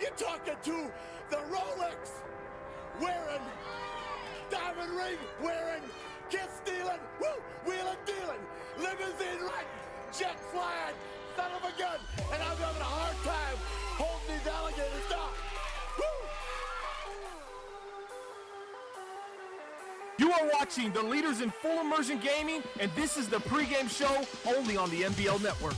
You're talking to the Rolex wearing, diamond ring wearing, kiss stealing, woo, wheeling dealing, limousine riding, jet flying, son of a gun, and I'm having a hard time holding these alligators down. Woo! You are watching the leaders in full immersion gaming, and this is the pregame show only on the NBL Network.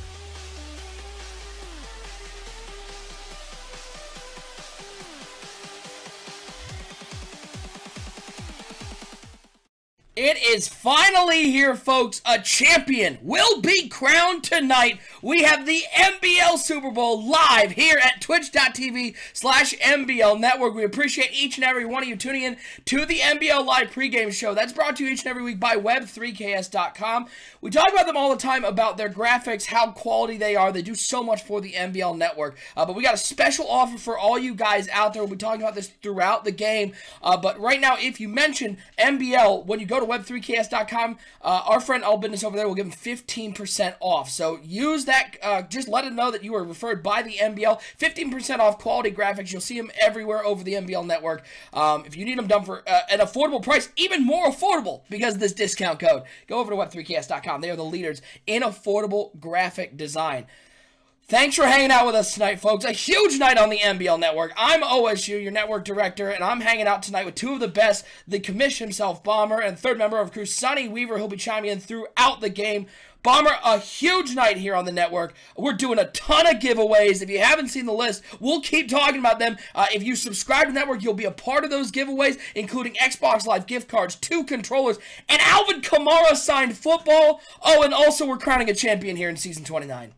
It is finally here, folks. A champion will be crowned tonight. We have the NBL Super Bowl live here at twitch.tv/NBL Network. We appreciate each and every one of you tuning in to the NBL Live pregame show. That's brought to you each and every week by web3ks.com. We talk about them all the time, about their graphics, how quality they are. They do so much for the NBL Network. But we got a special offer for all you guys out there. We'll be talking about this throughout the game. But right now, if you mention NBL, when you go to web3ks.com, our friend All Business over there will give them 15% off. So use that, just let it know that you were referred by the NBL. 15% off quality graphics. You'll see them everywhere over the NBL Network. If you need them done for an affordable price, even more affordable because of this discount code, go over to web3ks.com. They are the leaders in affordable graphic design. Thanks for hanging out with us tonight, folks. A huge night on the NBL Network. I'm OSU, your network director, and I'm hanging out tonight with two of the best, the commission himself, Bomber, and third member of crew, Sonny Weaver, who'll be chiming in throughout the game. Bomber, a huge night here on the network. We're doing a ton of giveaways. If you haven't seen the list, we'll keep talking about them. If you subscribe to the network, you'll be a part of those giveaways, including Xbox Live gift cards, 2 controllers, and Alvin Kamara signed football. Oh, and also we're crowning a champion here in Season 29.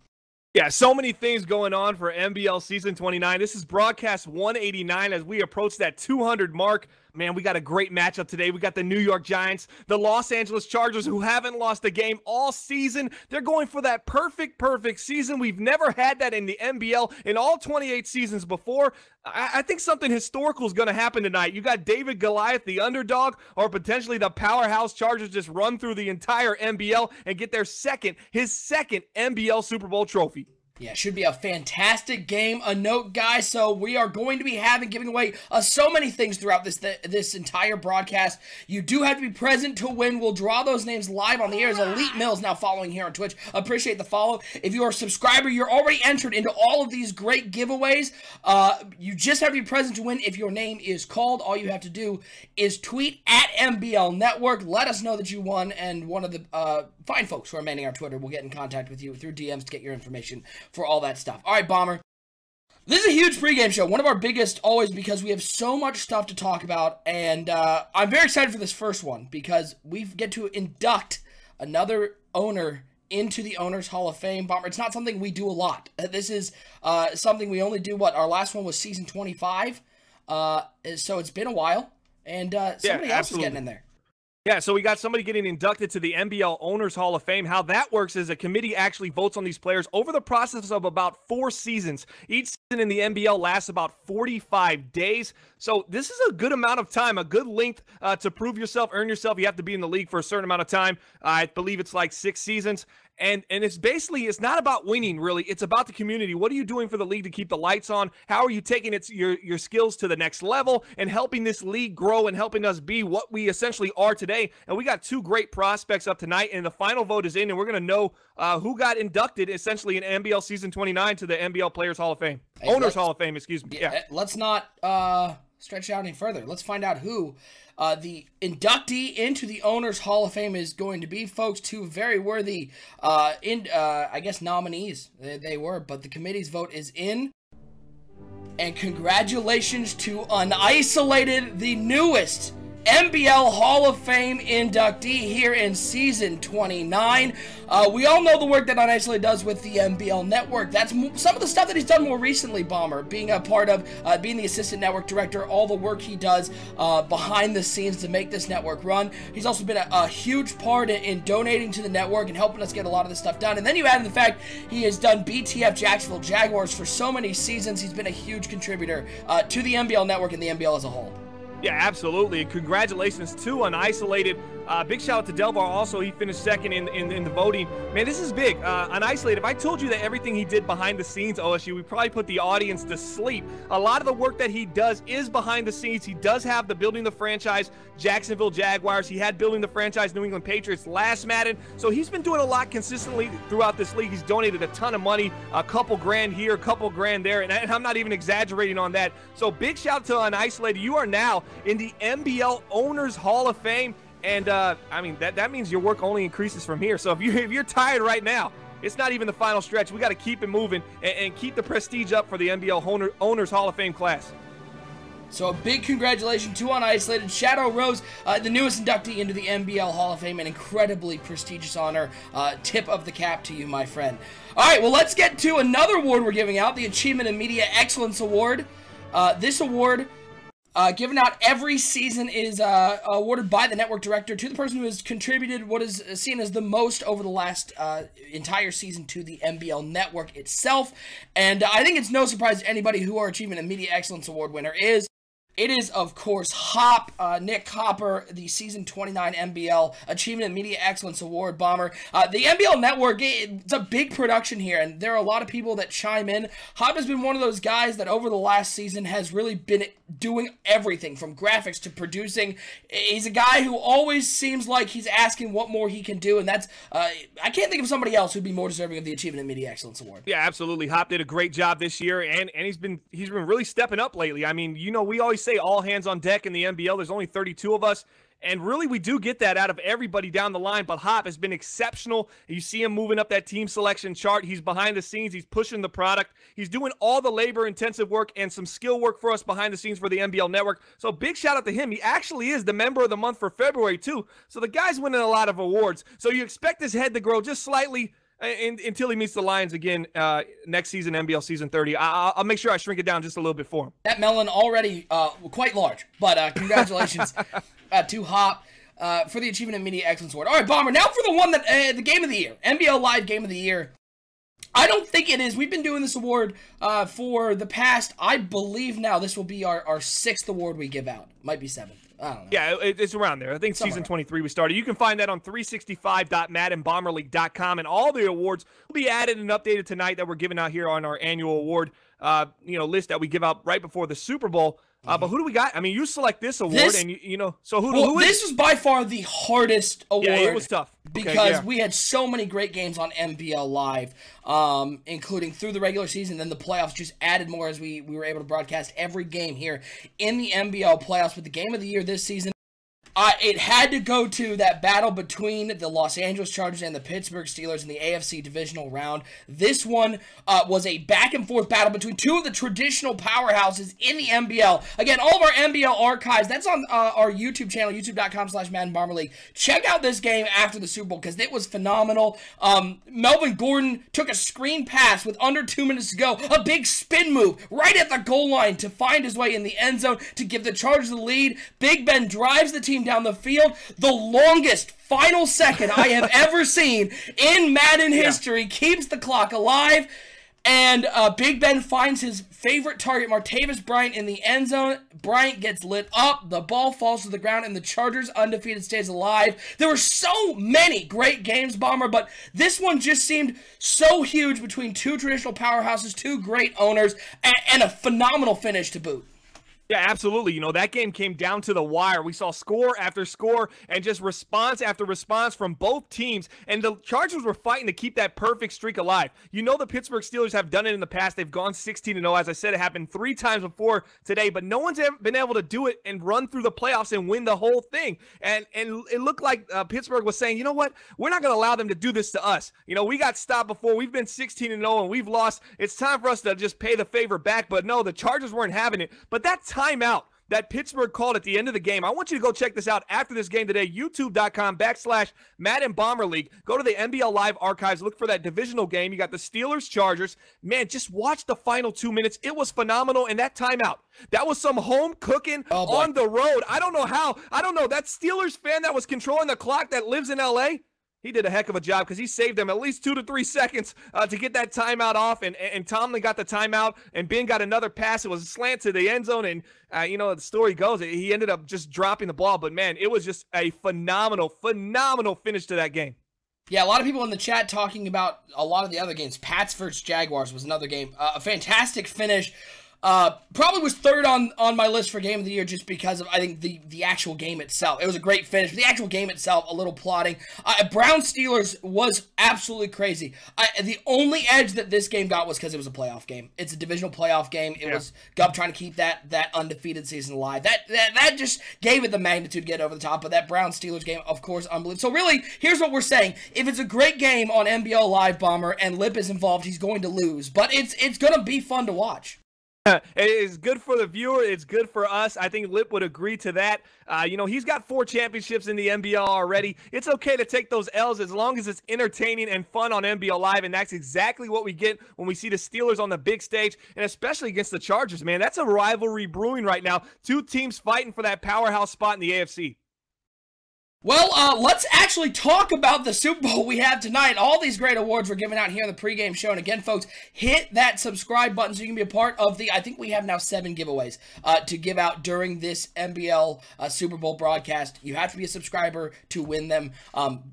Yeah, so many things going on for NBL Season 29. This is broadcast 189 as we approach that 200 mark. Man, we got a great matchup today. We got the New York Giants, the Los Angeles Chargers, who haven't lost a game all season. They're going for that perfect season. We've never had that in the NBL in all 28 seasons before. I think something historical is going to happen tonight. You got David Goliath, the underdog, or potentially the powerhouse Chargers just run through the entire NBL and get their his second NBL Super Bowl trophy. Yeah, it should be a fantastic game. A note, guys, so we are going to be giving away so many things throughout this entire broadcast. You do have to be present to win. We'll draw those names live on the air as Elite Mills now following here on Twitch. Appreciate the follow. If you're a subscriber, you're already entered into all of these great giveaways. You just have to be present to win. If your name is called, all you have to do is tweet at NBL Network. Let us know that you won, and one of the fine folks who are manning our Twitter will get in contact with you through DMs to get your information for all that stuff. All right, Bomber. This is a huge pregame show. One of our biggest always, because we have so much stuff to talk about. And I'm very excited for this first one because we get to induct another owner into the Owners Hall of Fame. Bomber, it's not something we do a lot. This is something we only do, our last one was season 25. So it's been a while. And somebody else is getting in there. Yeah, so we got somebody getting inducted to the NBL Owners Hall of Fame. How that works is a committee actually votes on these players over the process of about 4 seasons. Each season in the NBL lasts about 45 days. So this is a good amount of time, a good length to prove yourself, earn yourself. You have to be in the league for a certain amount of time. I believe it's like 6 seasons. And it's basically, it's not about winning, really. It's about the community. What are you doing for the league to keep the lights on? How are you taking your skills to the next level and helping this league grow and helping us be what we essentially are today? And we got 2 great prospects up tonight, and the final vote is in, and we're going to know who got inducted essentially in NBL Season 29 to the NBL Players Hall of Fame. Hey, Owners Hall of Fame, excuse me. Yeah. Let's not stretch out any further. Let's find out who the inductee into the Owners Hall of Fame is going to be, folks. 2 very worthy, I guess, nominees. They were, but the committee's vote is in. And congratulations to Unisolated, the newest NBL Hall of Fame inductee here in Season 29. We all know the work that Unisolated does with the NBL Network. That's some of the stuff that he's done more recently, Bomber. Being a part of, being the assistant network director, all the work he does behind the scenes to make this network run. He's also been a huge part in donating to the network and helping us get a lot of this stuff done. And then you add in the fact he has done BTF Jacksonville Jaguars for so many seasons. He's been a huge contributor to the NBL Network and the NBL as a whole. Yeah, absolutely. And congratulations to Unisolated. Big shout out to Delvar also. He finished second in the voting. Man, this is big. Unisolated, if I told you that everything he did behind the scenes, OSU, we probably put the audience to sleep. A lot of the work that he does is behind the scenes. He does have the building the franchise Jacksonville Jaguars. He had building the franchise New England Patriots last Madden. So he's been doing a lot consistently throughout this league. He's donated a ton of money, a couple grand here, a couple grand there. And I'm not even exaggerating on that. So big shout out to Unisolated. You are now in the NBL Owners Hall of Fame. And, I mean, that means your work only increases from here. So if you're tired right now, it's not even the final stretch. We got to keep it moving and keep the prestige up for the NBL Owners Hall of Fame class. So a big congratulations to Unisolated. Shadow Rose, the newest inductee into the NBL Hall of Fame, an incredibly prestigious honor. Tip of the cap to you, my friend. All right, well, let's get to another award we're giving out, the Achievement in Media Excellence Award. This award, given out every season, is awarded by the network director to the person who has contributed what is seen as the most over the last entire season to the NBL network itself. And I think it's no surprise to anybody who our Achievement in Media Excellence Award winner is. It is, of course, Hop, Nick Hopper, the Season 29 NBL Achievement in Media Excellence Award bomber. The NBL Network, it's a big production here, and there are a lot of people that chime in. Hop has been one of those guys that over the last season has really been doing everything from graphics to producing. He's a guy who always seems like he's asking what more he can do, and that's, I can't think of somebody else who'd be more deserving of the Achievement in Media Excellence Award. Yeah, absolutely. Hop did a great job this year, and he's been really stepping up lately. I mean, you know, we always say all hands on deck in the NBL. There's only 32 of us, and really we do get that out of everybody down the line, but Hop has been exceptional. You see him moving up that team selection chart. He's behind the scenes. He's pushing the product. He's doing all the labor-intensive work and some skill work for us behind the scenes for the NBL Network. So big shout out to him. He actually is the member of the month for February, too. So the guy's winning a lot of awards. So you expect his head to grow just slightly until he meets the Lions again next season, NBL Season 30. I'll make sure I shrink it down just a little bit for him. That melon already quite large, but congratulations to Hop for the Achievement in Media Excellence Award. All right, Bomber, now for the one that the Game of the Year, NBL Live Game of the Year. I don't think it is. We've been doing this award for the past, I believe now, this will be our 6th award we give out. Might be 7th. I don't know. Yeah, it's around there. I think Somewhere. Season 23 we started. You can find that on 365.maddenbomberleague.com, and all the awards will be added and updated tonight that we're giving out here on our annual award list that we give out right before the Super Bowl. But who do we got? I mean, you select this award, and you know. So who is? This was by far the hardest award. Yeah, it was tough because we had so many great games on NBL Live, including through the regular season. Then the playoffs just added more as we were able to broadcast every game here in the NBL playoffs. With the Game of the Year this season, it had to go to that battle between the Los Angeles Chargers and the Pittsburgh Steelers in the AFC divisional round. This one was a back-and-forth battle between two of the traditional powerhouses in the NBL. Again, all of our NBL archives, that's on our YouTube channel, youtube.com/MaddenBomberLeague. Check out this game after the Super Bowl because it was phenomenal. Melvin Gordon took a screen pass with under 2 minutes to go, a big spin move right at the goal line to find his way in the end zone to give the Chargers the lead. Big Ben drives the team down the field. The longest final second I have ever seen in Madden history, keeps the clock alive, and Big Ben finds his favorite target, Martavis Bryant, in the end zone. Bryant gets lit up, the ball falls to the ground, and the Chargers undefeated stays alive. There were so many great games, Bomber, but this one just seemed so huge between two traditional powerhouses, two great owners, and a phenomenal finish to boot. Yeah, absolutely. You know, that game came down to the wire. We saw score after score and just response after response from both teams. And the Chargers were fighting to keep that perfect streak alive. You know, the Pittsburgh Steelers have done it in the past. They've gone 16-0. As I said, it happened 3 times before today, but no one's ever been able to do it and run through the playoffs and win the whole thing. And it looked like Pittsburgh was saying, you know what? We're not going to allow them to do this to us. You know, we got stopped before. We've been 16-0 and we've lost. It's time for us to just pay the favor back. But no, the Chargers weren't having it. But that timeout that Pittsburgh called at the end of the game, I want you to go check this out after this game today, youtube.com/MaddenBomberLeague. Go to the NBL Live archives, look for that divisional game. You got the Steelers-Chargers. Man, just watch the final 2 minutes. It was phenomenal, and that timeout, that was some home cooking on the road. I don't know how. I don't know. That Steelers fan that was controlling the clock that lives in L.A., He did a heck of a job because he saved them at least 2 to 3 seconds to get that timeout off, and Tomlin got the timeout, and Ben got another pass. It was a slant to the end zone, and the story goes, he ended up just dropping the ball. But, man, it was just a phenomenal finish to that game. Yeah, a lot of people in the chat talking about a lot of the other games. Pats versus Jaguars was another game. A fantastic finish. Probably was third on my list for game of the year just because of, I think, the actual game itself. It was a great finish, but the actual game itself, a little plodding. Browns-Steelers was absolutely crazy. The only edge that this game got was because it was a playoff game. It's a divisional playoff game. It was Gub trying to keep that undefeated season alive. That just gave it the magnitude to get over the top, but that Browns-Steelers game, of course, unbelievable. So really, here's what we're saying. If it's a great game on NBL Live, Bomber, and Lip is involved, he's going to lose. But it's going to be fun to watch. It's good for the viewer. It's good for us. I think Lip would agree to that. He's got 4 championships in the NBL already. It's okay to take those L's as long as it's entertaining and fun on NBL Live, and that's exactly what we get when we see the Steelers on the big stage, and especially against the Chargers, man. That's a rivalry brewing right now. 2 teams fighting for that powerhouse spot in the AFC. Well, let's actually talk about the Super Bowl we have tonight. All these great awards we're giving out here on the pregame show. And again, folks, hit that subscribe button so you can be a part of I think we have now 7 giveaways to give out during this NBL Super Bowl broadcast. You have to be a subscriber to win them.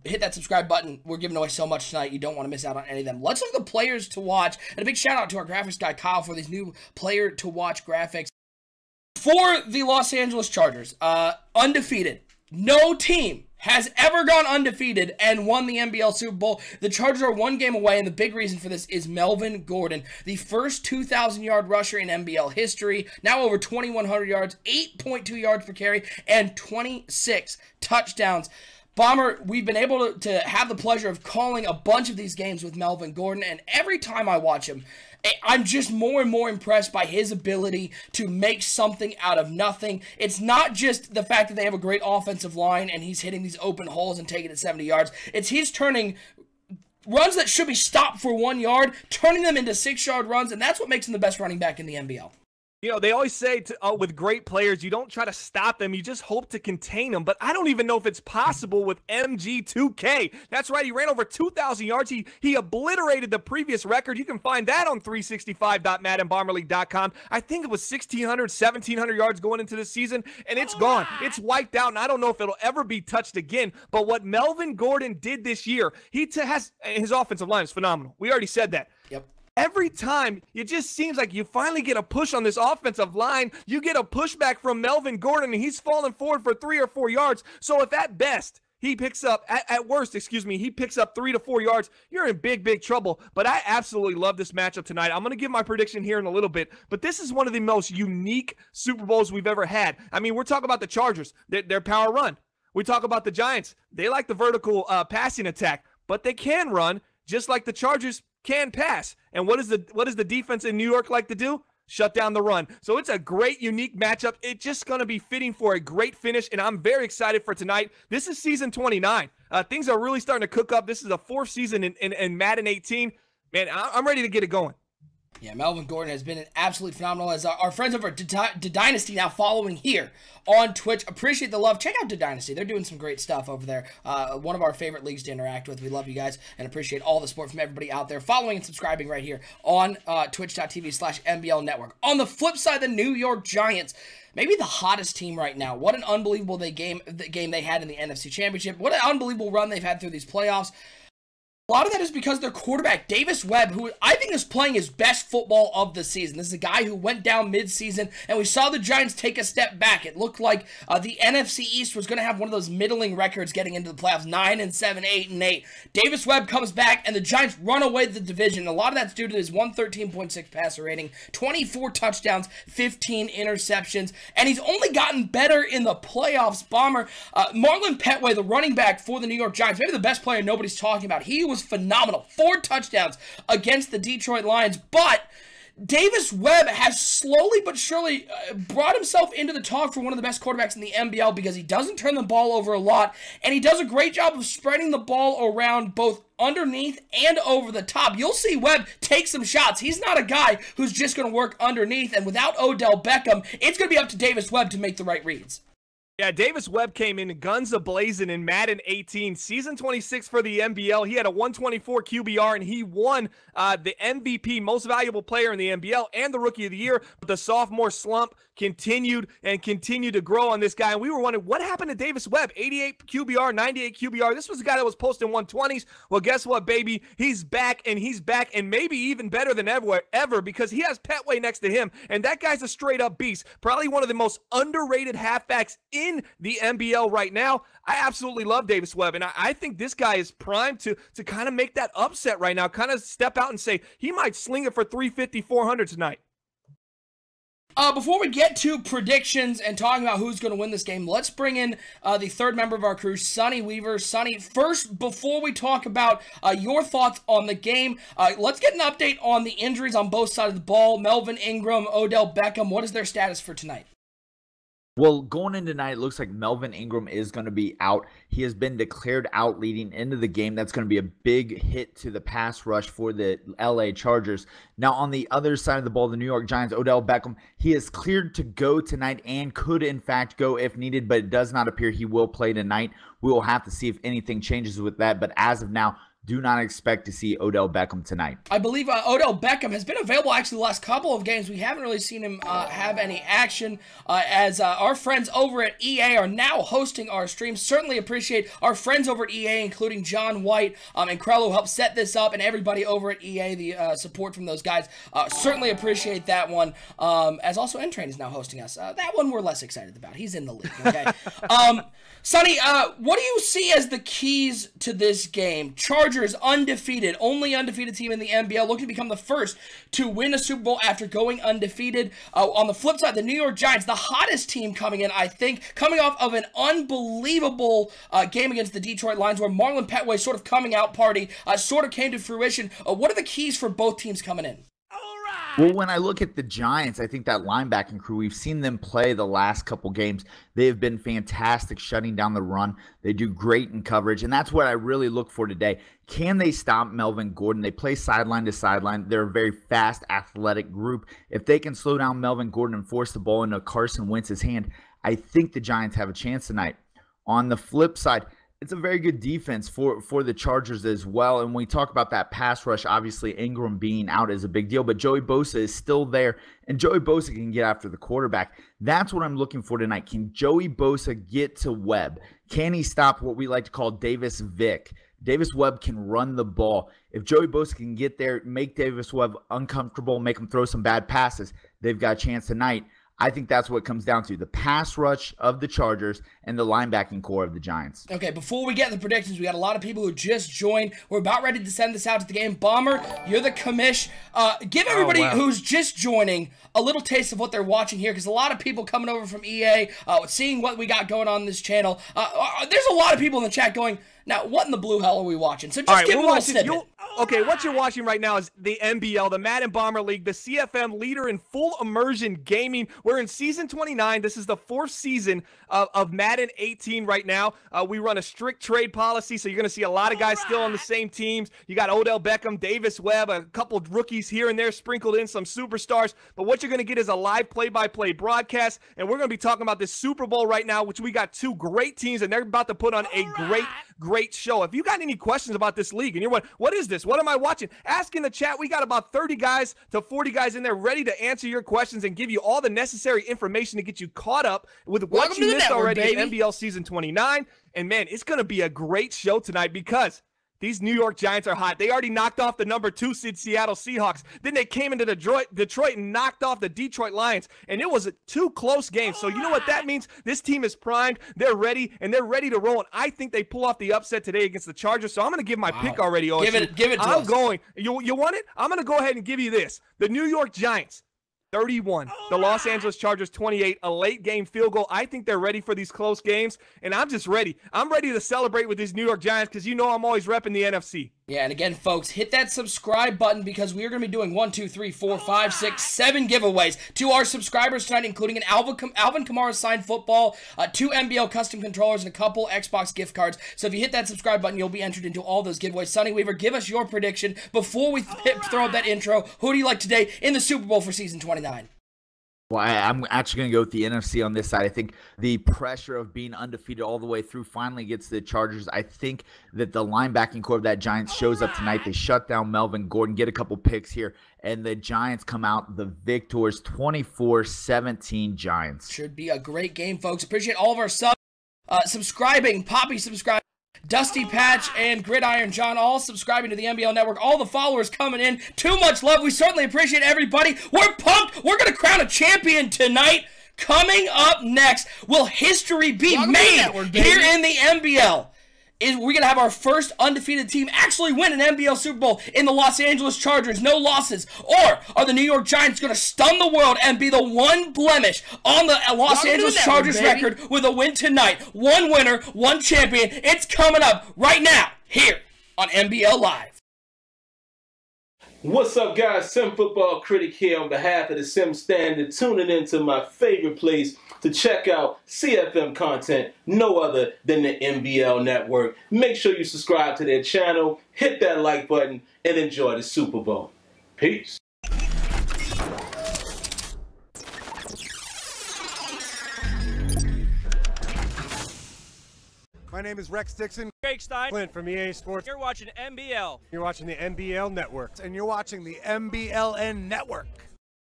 Hit that subscribe button. We're giving away so much tonight. You don't want to miss out on any of them. Let's look at the players to watch. And a big shout out to our graphics guy, Kyle, for these new player to watch graphics. For the Los Angeles Chargers, undefeated. No team has ever gone undefeated and won the NBL Super Bowl. The Chargers are 1 game away, and the big reason for this is Melvin Gordon, the first 2,000-yard rusher in NBL history, now over 2,100 yards, 8.2 yards per carry, and 26 touchdowns. Bomber, we've been able to have the pleasure of calling a bunch of these games with Melvin Gordon, and every time I watch him, I'm just more and more impressed by his ability to make something out of nothing. It's not just the fact that they have a great offensive line and he's hitting these open holes and taking it 70 yards. It's he's turning runs that should be stopped for 1 yard, turning them into 6-yard runs, and that's what makes him the best running back in the NBL. They always say with great players, you don't try to stop them, you just hope to contain them. But I don't even know if it's possible with MG2K. That's right, he ran over 2,000 yards. He obliterated the previous record. You can find that on 365.maddenbomberleague.com. I think it was 1,600, 1,700 yards going into the season, and it's gone. It's wiped out, and I don't know if it'll ever be touched again. But what Melvin Gordon did this year, his offensive line is phenomenal. We already said that. Yep. Every time, it just seems like you finally get a push on this offensive line. You get a pushback from Melvin Gordon, and he's falling forward for 3 or 4 yards. So if at best, he picks up, at worst, he picks up 3 to 4 yards, you're in big, big trouble. But I absolutely love this matchup tonight. I'm going to give my prediction here in a little bit, but this is one of the most unique Super Bowls we've ever had. I mean, we're talking about the Chargers, their power run. We talk about the Giants. They like the vertical passing attack, but they can run just like the Chargers can pass. And what is the defense in New York like to do? Shut down the run. So it's a great, unique matchup. It's just going to be fitting for a great finish, and I'm very excited for tonight. This is season 29. Things are really starting to cook up. This is the 4th season in Madden 18. Man, I'm ready to get it going. Yeah, Melvin Gordon has been an absolutely phenomenal. As our friends over at Dynasty now following here on Twitch. Appreciate the love. Check out Dynasty. They're doing some great stuff over there. One of our favorite leagues to interact with. We love you guys and appreciate all the support from everybody out there following and subscribing right here on twitch.tv/NBL Network. On the flip side, the New York Giants, maybe the hottest team right now. What an unbelievable game they had in the NFC Championship. What an unbelievable run they've had through these playoffs. A lot of that is because their quarterback, Davis Webb, who I think is playing his best football of the season. This is a guy who went down mid-season, and we saw the Giants take a step back. It looked like the NFC East was going to have one of those middling records getting into the playoffs, 9-7, 8-8. Davis Webb comes back, and the Giants run away the division. A lot of that's due to his 113.6 passer rating, 24 touchdowns, 15 interceptions, and he's only gotten better in the playoffs. Bomber, Marlon Petway, the running back for the New York Giants, maybe the best player nobody's talking about. He was phenomenal. 4 touchdowns against the Detroit Lions, but Davis Webb has slowly but surely brought himself into the talk for one of the best quarterbacks in the NBL because he doesn't turn the ball over a lot, and he does a great job of spreading the ball around both underneath and over the top. You'll see Webb take some shots. He's not a guy who's just going to work underneath, and without Odell Beckham, it's going to be up to Davis Webb to make the right reads. Yeah, Davis Webb came in guns a-blazing in Madden 18, season 26 for the NBL. He had a 124 QBR, and he won the MVP, most valuable player in the NBL, and the Rookie of the Year. But the sophomore slump continued to grow on this guy. And we were wondering, what happened to Davis Webb? 88 QBR, 98 QBR. This was a guy that was posting 120s. Well, guess what, baby? He's back, and maybe even better than ever because he has Petway next to him, and that guy's a straight-up beast. Probably one of the most underrated halfbacks in the NBL right now. I absolutely love Davis Webb, and I think this guy is primed to kind of make that upset right now, kind of step out and say he might sling it for 350, 400 tonight. Before we get to predictions and talking about who's going to win this game, let's bring in the third member of our crew, Sonny Weaver. Sonny, first, before we talk about your thoughts on the game, let's get an update on the injuries on both sides of the ball. Melvin Ingram, Odell Beckham, what is their status for tonight? Well, going into tonight, it looks like Melvin Ingram is going to be out. He has been declared out leading into the game. That's going to be a big hit to the pass rush for the LA Chargers. Now, on the other side of the ball, the New York Giants, Odell Beckham, he is cleared to go tonight and could, in fact, go if needed, but it does not appear he will play tonight. We will have to see if anything changes with that, but as of now, do not expect to see Odell Beckham tonight. I believe Odell Beckham has been available actually the last couple of games. We haven't really seen him have any action as our friends over at EA are now hosting our stream. Certainly appreciate our friends over at EA, including John White and Krello, who helped set this up, and everybody over at EA, the support from those guys. Certainly appreciate that one. As also N-Train is now hosting us. That one we're less excited about. He's in the league, okay? Sonny, what do you see as the keys to this game? Chargers undefeated, only undefeated team in the NBL, looking to become the first to win a Super Bowl after going undefeated. On the flip side, the New York Giants, the hottest team coming in, I think, coming off of an unbelievable game against the Detroit Lions where Marlon Petway sort of coming out party sort of came to fruition. What are the keys for both teams coming in? Well, when I look at the Giants, I think that linebacking crew, we've seen them play the last couple games. They have been fantastic shutting down the run. They do great in coverage, and that's what I really look for today. Can they stop Melvin Gordon? They play sideline to sideline. They're a very fast, athletic group. If they can slow down Melvin Gordon and force the ball into Carson Wentz's hand, I think the Giants have a chance tonight. On the flip side, it's a very good defense for the Chargers as well. And when we talk about that pass rush, obviously Ingram being out is a big deal, but Joey Bosa is still there, and Joey Bosa can get after the quarterback. That's what I'm looking for tonight. Can Joey Bosa get to Webb? Can he stop what we like to call Davis Vick? Davis Webb can run the ball. If Joey Bosa can get there, make Davis Webb uncomfortable, make him throw some bad passes, they've got a chance tonight. I think that's what it comes down to, the pass rush of the Chargers and the linebacking core of the Giants. Okay, before we get the predictions, we got a lot of people who just joined. We're about ready to send this out to the game. Bomber, you're the commish. Give everybody who's just joining a little taste of what they're watching here, because a lot of people coming over from EA, seeing what we got going on this channel. There's a lot of people in the chat going, now, what in the blue hell are we watching? So just give a little snippet. Okay, what you're watching right now is the NBL, the Madden Bomber League, the CFM leader in full immersion gaming. We're in season 29. This is the 4th season of Madden 18 right now. We run a strict trade policy, so you're going to see a lot of guys still on the same teams. You got Odell Beckham, Davis Webb, a couple of rookies here and there sprinkled in, some superstars. But what you're going to get is a live play-by-play broadcast, and we're going to be talking about this Super Bowl right now, which we got 2 great teams, and they're about to put on a great show. If you got any questions about this league and you're wondering, what is this? What am I watching? Ask in the chat. We got about 30 guys to 40 guys in there ready to answer your questions and give you all the necessary information to get you caught up with what you missed already in NBL season 29. And man, it's going to be a great show tonight because these New York Giants are hot. They already knocked off the number 2 seed Seattle Seahawks. Then they came into Detroit and knocked off the Detroit Lions. And it was 2 close games. So you know what that means? This team is primed. They're ready, and they're ready to roll. And I think they pull off the upset today against the Chargers. So I'm going to give my pick already. OSU. Give it to us. You want it? I'm going to go ahead and give you this. The New York Giants, 31. The Los Angeles Chargers, 28. A late game field goal. I think they're ready for these close games, and I'm just ready. I'm ready to celebrate with these New York Giants because you know I'm always repping the NFC. Yeah, and again, folks, hit that subscribe button because we are going to be doing 1, 2, 3, 4, 5, 6, 7 giveaways to our subscribers tonight, including an Alvin Kamara signed football, 2 NBL custom controllers, and a couple Xbox gift cards. So if you hit that subscribe button, you'll be entered into all those giveaways. Sonny Weaver, give us your prediction before we throw up that intro. Who do you like today in the Super Bowl for season 29? Well, I'm actually going to go with the NFC on this side. I think the pressure of being undefeated all the way through finally gets the Chargers. I think that the linebacking core of that Giants shows up tonight. They shut down Melvin Gordon, get a couple picks here, and the Giants come out the victors, 24-17 Giants. Should be a great game, folks. Appreciate all of our subscribing. Poppy subscribing. Dusty Patch and Gridiron John all subscribing to the NBL Network. All the followers coming in. Too much love. We certainly appreciate everybody. We're pumped. We're going to crown a champion tonight. Coming up next, will history be made here in the NBL? We're going to have our first undefeated team actually win an NBL Super Bowl in the Los Angeles Chargers. No losses. Or are the New York Giants going to stun the world and be the one blemish on the Los Angeles Chargers record with a win tonight? One winner, one champion. It's coming up right now here on NBL Live. What's up, guys? Sim Football Critic here on behalf of the Sim Standard, tuning into my favorite place to check out CFM content, no other than the NBL Network. Make sure you subscribe to their channel, hit that like button, and enjoy the Super Bowl. Peace. My name is Rex Dixon. Craig Stein. Clint from EA Sports. You're watching NBL. You're watching the NBL Network. And you're watching the NBLN Network.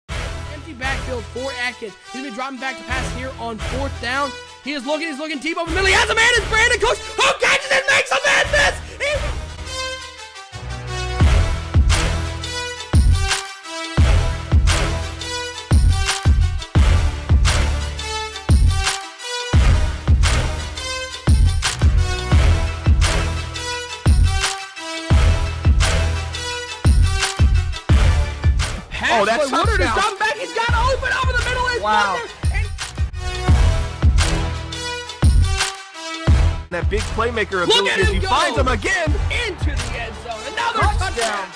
Empty backfield for Atkins. He's been dropping back to pass here on 4th down. He's looking deep over the middle. He has a man. It's Brandon Cooks who catches and makes a man miss. Oh, that's Woodard is dropping back. He's got open over the middle. Wow. That big playmaker ability as he finds him again. Into the end zone. Another touchdown.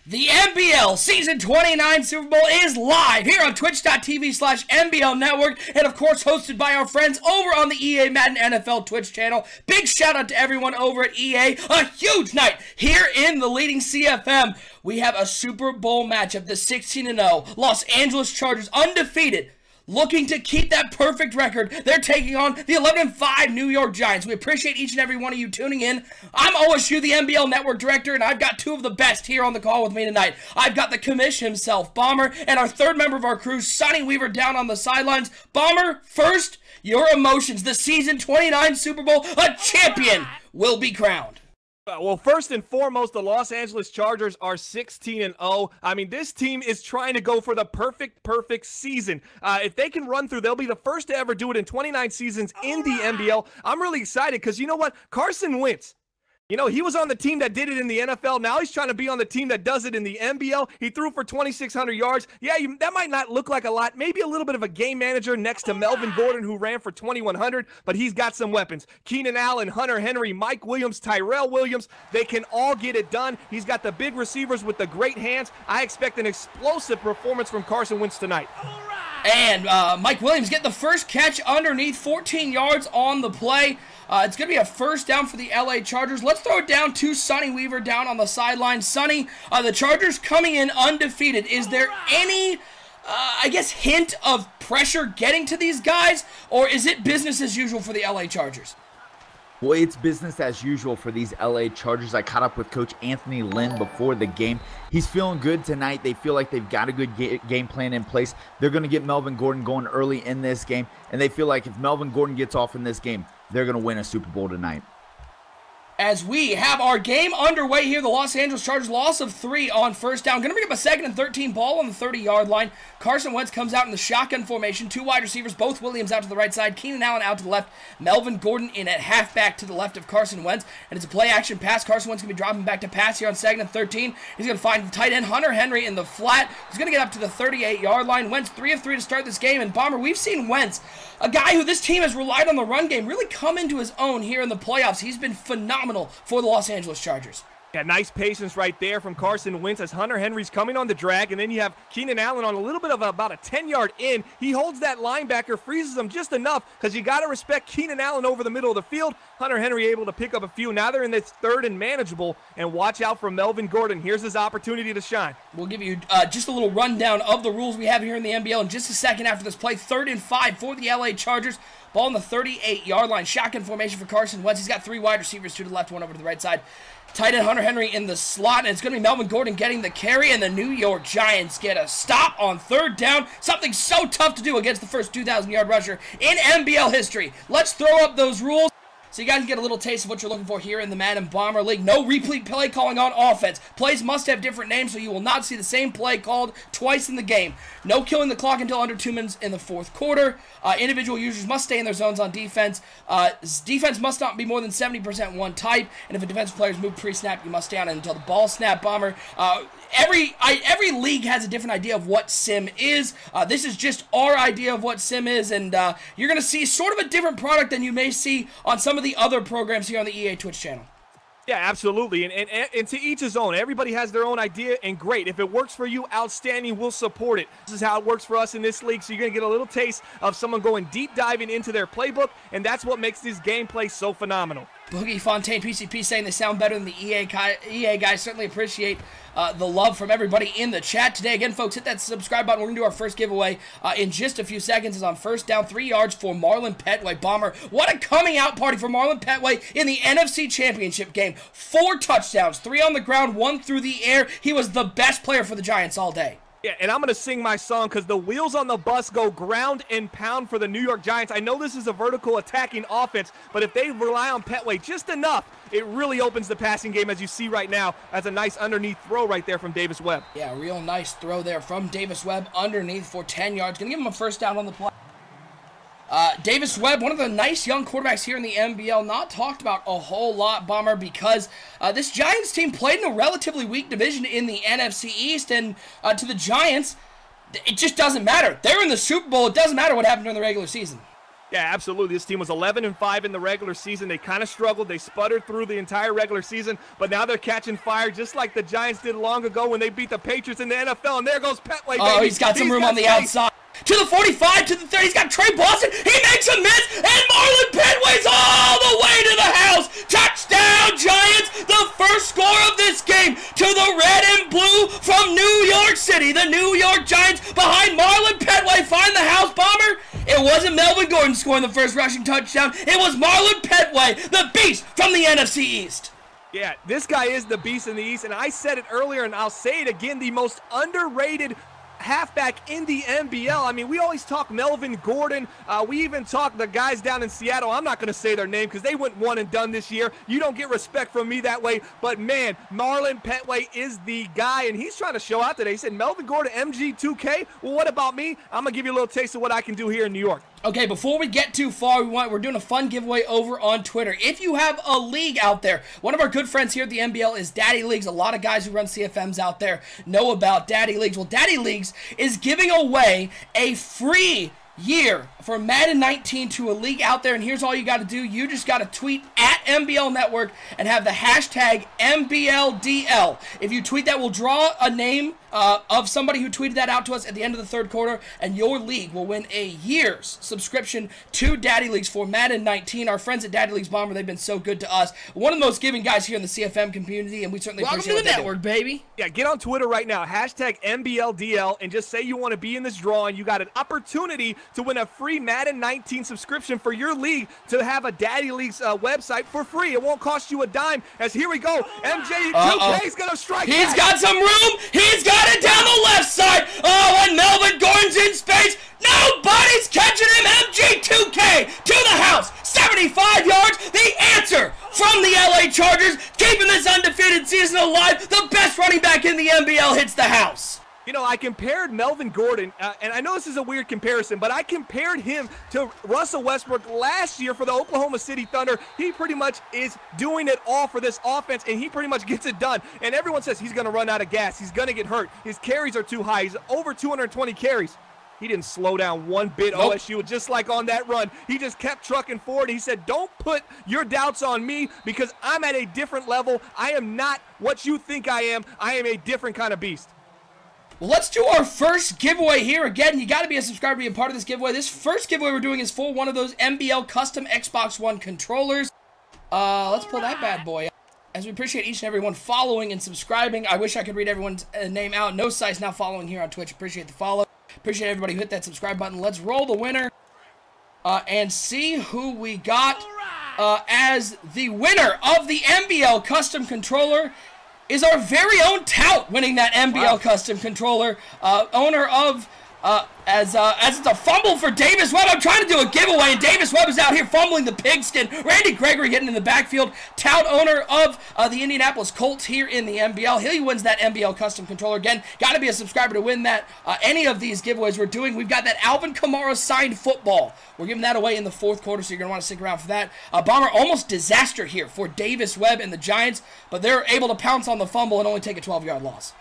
The NBL Season 29 Super Bowl is live here on twitch.tv/NBL Network, and of course hosted by our friends over on the EA Madden NFL Twitch channel. Big shout out to everyone over at EA. A huge night here in the leading CFM. We have a Super Bowl matchup, the 16-0 Los Angeles Chargers, undefeated, looking to keep that perfect record. They're taking on the 11-5 New York Giants. We appreciate each and every one of you tuning in. I'm OSU, the NBL Network Director, and I've got two of the best here on the call with me tonight. I've got the commish himself, Bomber, and our third member of our crew, Sonny Weaver, down on the sidelines. Bomber, first, your emotions. The Season 29 Super Bowl, a champion will be crowned. Well, first and foremost, the Los Angeles Chargers are 16-0. I mean, this team is trying to go for the perfect season. If they can run through, they'll be the first to ever do it in 29 seasons in the NBL. I'm really excited because you know what? Carson Wentz, you know, he was on the team that did it in the NFL. Now he's trying to be on the team that does it in the NBL. He threw for 2,600 yards. Yeah, that might not look like a lot. Maybe a little bit of a game manager next to Melvin Gordon, who ran for 2,100, but he's got some weapons. Keenan Allen, Hunter Henry, Mike Williams, Tyrell Williams, they can all get it done. He's got the big receivers with the great hands. I expect an explosive performance from Carson Wentz tonight. And Mike Williams getting the first catch underneath, 14 yards on the play. It's going to be a first down for the LA Chargers. Let's throw it down to Sonny Weaver down on the sideline. Sonny, the Chargers coming in undefeated. Is there any, I guess, hint of pressure getting to these guys, or is it business as usual for the LA Chargers? Well, it's business as usual for these LA Chargers. I caught up with Coach Anthony Lynn before the game. He's feeling good tonight. They feel like they've got a good game plan in place. They're going to get Melvin Gordon going early in this game, and they feel like if Melvin Gordon gets off in this game, they're going to win a Super Bowl tonight. As we have our game underway here, the Los Angeles Chargers loss of 3 on first down. Going to bring up a 2nd and 13 ball on the 30-yard line. Carson Wentz comes out in the shotgun formation. 2 wide receivers, both Williams out to the right side. Keenan Allen out to the left. Melvin Gordon in at halfback to the left of Carson Wentz. And it's a play-action pass. Carson Wentz going to be dropping back to pass here on 2nd and 13. He's going to find the tight end Hunter Henry in the flat. He's going to get up to the 38-yard line. Wentz 3 of 3 to start this game. And Bomber, we've seen Wentz, a guy who this team has relied on the run game, really come into his own here in the playoffs. He's been phenomenal for the Los Angeles Chargers. Yeah, nice patience right there from Carson Wentz as Hunter Henry's coming on the drag, and then you have Keenan Allen on a little bit of about a 10-yard in. He holds that linebacker, freezes him just enough because you got to respect Keenan Allen over the middle of the field. Hunter Henry able to pick up a few. Now they're in this 3rd and manageable, and watch out for Melvin Gordon. Here's his opportunity to shine. We'll give you just a little rundown of the rules we have here in the NBL in just a second after this play. 3rd and 5 for the LA Chargers. Ball on the 38-yard line. Shotgun formation for Carson Wentz. He's got 3 wide receivers, 2 to the left, 1 over to the right side. Tight end Hunter Henry in the slot, and it's going to be Melvin Gordon getting the carry, and the New York Giants get a stop on 3rd down. Something so tough to do against the first 2,000-yard rusher in NBL history. Let's throw up those rules so you guys can get a little taste of what you're looking for here in the Madden Bomber League. No replay play calling on offense. Plays must have different names, so you will not see the same play called twice in the game. No killing the clock until under 2 minutes in the 4th quarter. Individual users must stay in their zones on defense. Defense must not be more than 70% one type, and if a defensive player is moved pre-snap, you must stay on it until the ball snap. Bomber. Every league has a different idea of what sim is. This is just our idea of what sim is, and you're going to see sort of a different product than you may see on some of the other programs here on the EA Twitch channel. Yeah, absolutely, and to each his own. Everybody has their own idea, and great. If it works for you, outstanding, we'll support it. This is how it works for us in this league, so you're going to get a little taste of someone going deep diving into their playbook, and that's what makes this gameplay so phenomenal. Boogie Fontaine PCP saying they sound better than the EA guys. Certainly appreciate the love from everybody in the chat today. Again, folks, hit that subscribe button. We're going to do our first giveaway in just a few seconds. It's on first down, 3 yards for Marlon Petway. Bomber, what a coming out party for Marlon Petway in the NFC Championship game. 4 touchdowns, 3 on the ground, 1 through the air. He was the best player for the Giants all day. Yeah, and I'm going to sing my song because the wheels on the bus go ground and pound for the New York Giants. I know this is a vertical attacking offense, but if they rely on Petway just enough, it really opens the passing game, as you see right now. That's a nice underneath throw right there from Davis Webb. Yeah, real nice throw there from Davis Webb underneath for 10 yards. Going to give him a first down on the play. Davis Webb, one of the nice young quarterbacks here in the NBL, not talked about a whole lot, Bomber, because this Giants team played in a relatively weak division in the NFC East, and to the Giants, it just doesn't matter. They're in the Super Bowl. It doesn't matter what happened during the regular season. Yeah, absolutely. This team was 11-5 in the regular season. They kind of struggled. They sputtered through the entire regular season, but now they're catching fire just like the Giants did long ago when they beat the Patriots in the NFL, and there goes Petway, baby. Oh, he's got some room on the outside. To the 45, to the 30, he's got Trey Boston, he makes a miss, and Marlon Petway's all the way to the house. Touchdown, Giants, the first score of this game to the red and blue from New York City. The New York Giants behind Marlon Petway find the house, Bomber. It wasn't Melvin Gordon scoring the first rushing touchdown, it was Marlon Petway, the beast from the NFC East. Yeah, this guy is the beast in the East, and I said it earlier, and I'll say it again, the most underrated halfback in the NBL. I mean, we always talk Melvin Gordon. We even talk the guys down in Seattle. I'm not going to say their name because they went one and done this year. You don't get respect from me that way. But, man, Marlon Petway is the guy, and he's trying to show out today. He said, Melvin Gordon, MG2K. Well, what about me? I'm going to give you a little taste of what I can do here in New York. Okay, before we get too far, we're doing a fun giveaway over on Twitter. If you have a league out there, one of our good friends here at the NBL is Daddy Leagues. A lot of guys who run CFMs out there know about Daddy Leagues. Well, Daddy Leagues is giving away a free year for Madden 19 to a league out there, and here's all you got to do. You just got to tweet at NBL Network and have the hashtag MBLDL. If you tweet that, we'll draw a name of somebody who tweeted that out to us at the end of the third quarter, and your league will win a year's subscription to Daddy Leagues for Madden 19. Our friends at Daddy Leagues Bomber, they've been so good to us. One of the most giving guys here in the CFM community, and we certainly appreciate Welcome to the network, baby. Yeah, get on Twitter right now, hashtag MBLDL, and just say you want to be in this drawing. You got an opportunity to win a free Madden 19 subscription for your league to have a Daddy League's website for free. It won't cost you a dime. As here we go, MJ2K is going to strike. He's got some room. He's got it down the left side. Oh, and Melvin Gordon's in space. Nobody's catching him. MJ2K to the house. 75 yards. The answer from the LA Chargers, keeping this undefeated season alive. The best running back in the NBL hits the house. You know, I compared Melvin Gordon, and I know this is a weird comparison, but I compared him to Russell Westbrook last year for the Oklahoma City Thunder. He pretty much is doing it all for this offense, and he pretty much gets it done. And everyone says he's going to run out of gas. He's going to get hurt. His carries are too high. He's over 220 carries. He didn't slow down one bit. Nope. OSU, just like on that run, he just kept trucking forward. He said, don't put your doubts on me because I'm at a different level. I am not what you think I am. I am a different kind of beast. Well, let's do our first giveaway here. Again, you got to be a subscriber to be a part of this giveaway. This first giveaway we're doing is for one of those NBL custom Xbox One controllers. Let's pull that bad boy out. As we appreciate each and every one following and subscribing. I wish I could read everyone's name out. No size now following here on Twitch. Appreciate the follow. Appreciate everybody who hit that subscribe button. Let's roll the winner and see who we got as the winner of the NBL custom controller. Is our very own Tout winning that NBL custom controller, owner of, as it's a fumble for Davis Webb. I'm trying to do a giveaway, and Davis Webb is out here fumbling the pigskin. Randy Gregory getting in the backfield. Tout, owner of the Indianapolis Colts here in the NBL. He wins that NBL custom controller. Again, got to be a subscriber to win that. Any of these giveaways we're doing. We've got that Alvin Kamara signed football. We're giving that away in the fourth quarter, so you're going to want to stick around for that. Bomber, almost disaster here for Davis Webb and the Giants, but they're able to pounce on the fumble and only take a 12-yard loss.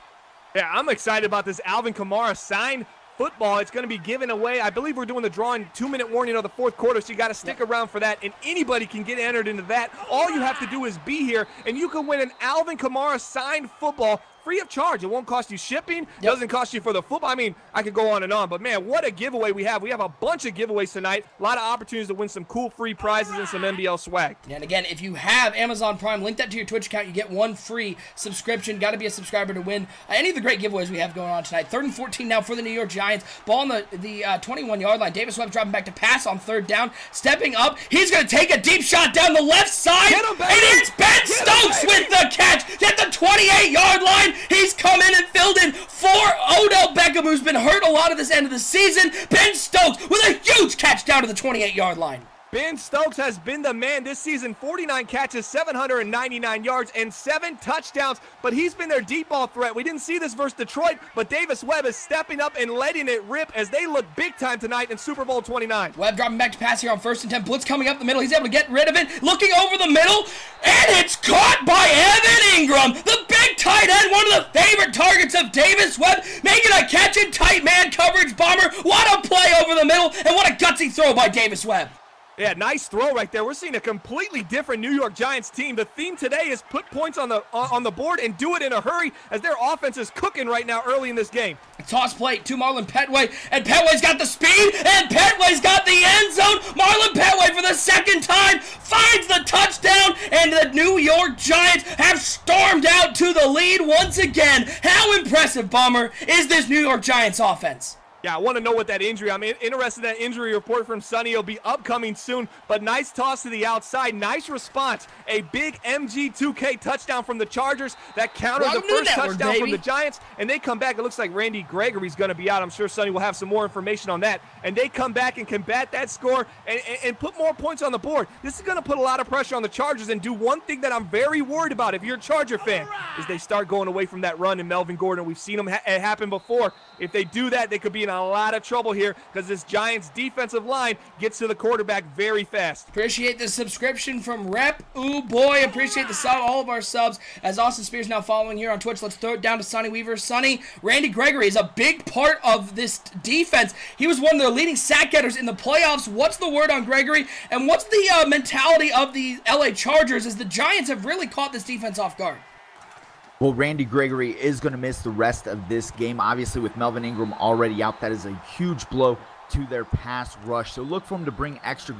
Yeah, I'm excited about this Alvin Kamara signed football. It's going to be given away. I believe we're doing the drawing 2-minute warning of the fourth quarter, so you got to stick around for that, and anybody can get entered into that. All you have to do is be here, and you can win an Alvin Kamara signed football free of charge. It won't cost you shipping. Doesn't cost you for the football. I mean, I could go on and on, but man, what a giveaway we have. We have a bunch of giveaways tonight. A lot of opportunities to win some cool free prizes and some NBL swag. And again, if you have Amazon Prime, link that to your Twitch account. You get one free subscription. Got to be a subscriber to win any of the great giveaways we have going on tonight. 3rd and 14 now for the New York Giants. Ball on the 21-yard line. Davis Webb dropping back to pass on 3rd down. Stepping up. He's going to take a deep shot down the left side. And it's Ben Stokes with the catch at the 28-yard line. He's come in and filled in for Odell Beckham, who's been hurt a lot of this end of the season. Ben Stokes with a huge catch down to the 28-yard line. Ben Stokes has been the man this season. 49 catches, 799 yards, and 7 touchdowns. But he's been their deep ball threat. We didn't see this versus Detroit, but Davis Webb is stepping up and letting it rip as they look big time tonight in Super Bowl 29. Webb dropping back to pass here on 1st and 10. Blitz coming up the middle. He's able to get rid of it. Looking over the middle, and it's caught by Evan Ingram, the big tight end, one of the favorite targets of Davis Webb, making a catch in tight man coverage. Bomber, what a play over the middle, and what a gutsy throw by Davis Webb. Yeah, nice throw right there. We're seeing a completely different New York Giants team. The theme today is put points on the board and do it in a hurry as their offense is cooking right now early in this game. Toss play to Marlon Petway, and Petway's got the speed, and Petway's got the end zone. Marlon Petway for the 2nd time finds the touchdown, and the New York Giants have stormed out to the lead once again. How impressive, Bomber, is this New York Giants offense? Yeah, I want to know what that injury. I'm interested in that injury report from Sonny. It'll be upcoming soon, but nice toss to the outside. Nice response. A big MG2K touchdown from the Chargers that countered the first touchdown from the Giants, and they come back. It looks like Randy Gregory's going to be out. I'm sure Sonny will have some more information on that, and they come back and combat that score and put more points on the board. This is going to put a lot of pressure on the Chargers and do one thing that I'm very worried about if you're a Charger fan, is they start going away from that run in Melvin Gordon. We've seen them it happen before. If they do that, they could be in a lot of trouble here because this Giants defensive line gets to the quarterback very fast. Appreciate the subscription from Rep. Ooh boy, appreciate the sub, all of our subs. As Austin Spears now following here on Twitch, let's throw it down to Sonny Weaver. Sonny, Randy Gregory is a big part of this defense. He was one of their leading sack getters in the playoffs. What's the word on Gregory, and what's the mentality of the LA Chargers as the Giants have really caught this defense off guard? Well, Randy Gregory is going to miss the rest of this game. Obviously, with Melvin Ingram already out, that is a huge blow to their pass rush. So look for him to bring extra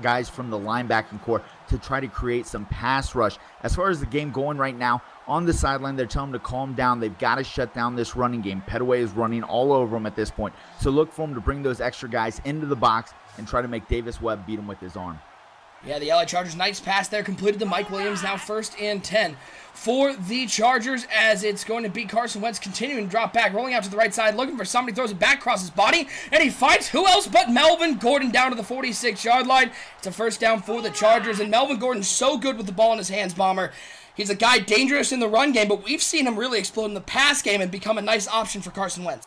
guys from the linebacking core to try to create some pass rush. As far as the game going right now, on the sideline, they're telling them to calm down. They've got to shut down this running game. Petaway is running all over them at this point. So look for them to bring those extra guys into the box and try to make Davis Webb beat him with his arm. Yeah, the LA Chargers, nice pass there, completed to Mike Williams, now 1st and 10 for the Chargers, as it's going to be Carson Wentz continuing to drop back, rolling out to the right side, looking for somebody, throws it back across his body, and he finds who else but Melvin Gordon down to the 46-yard line. It's a first down for the Chargers, and Melvin Gordon's so good with the ball in his hands, Bomber. He's a guy dangerous in the run game, but we've seen him really explode in the pass game and become a nice option for Carson Wentz.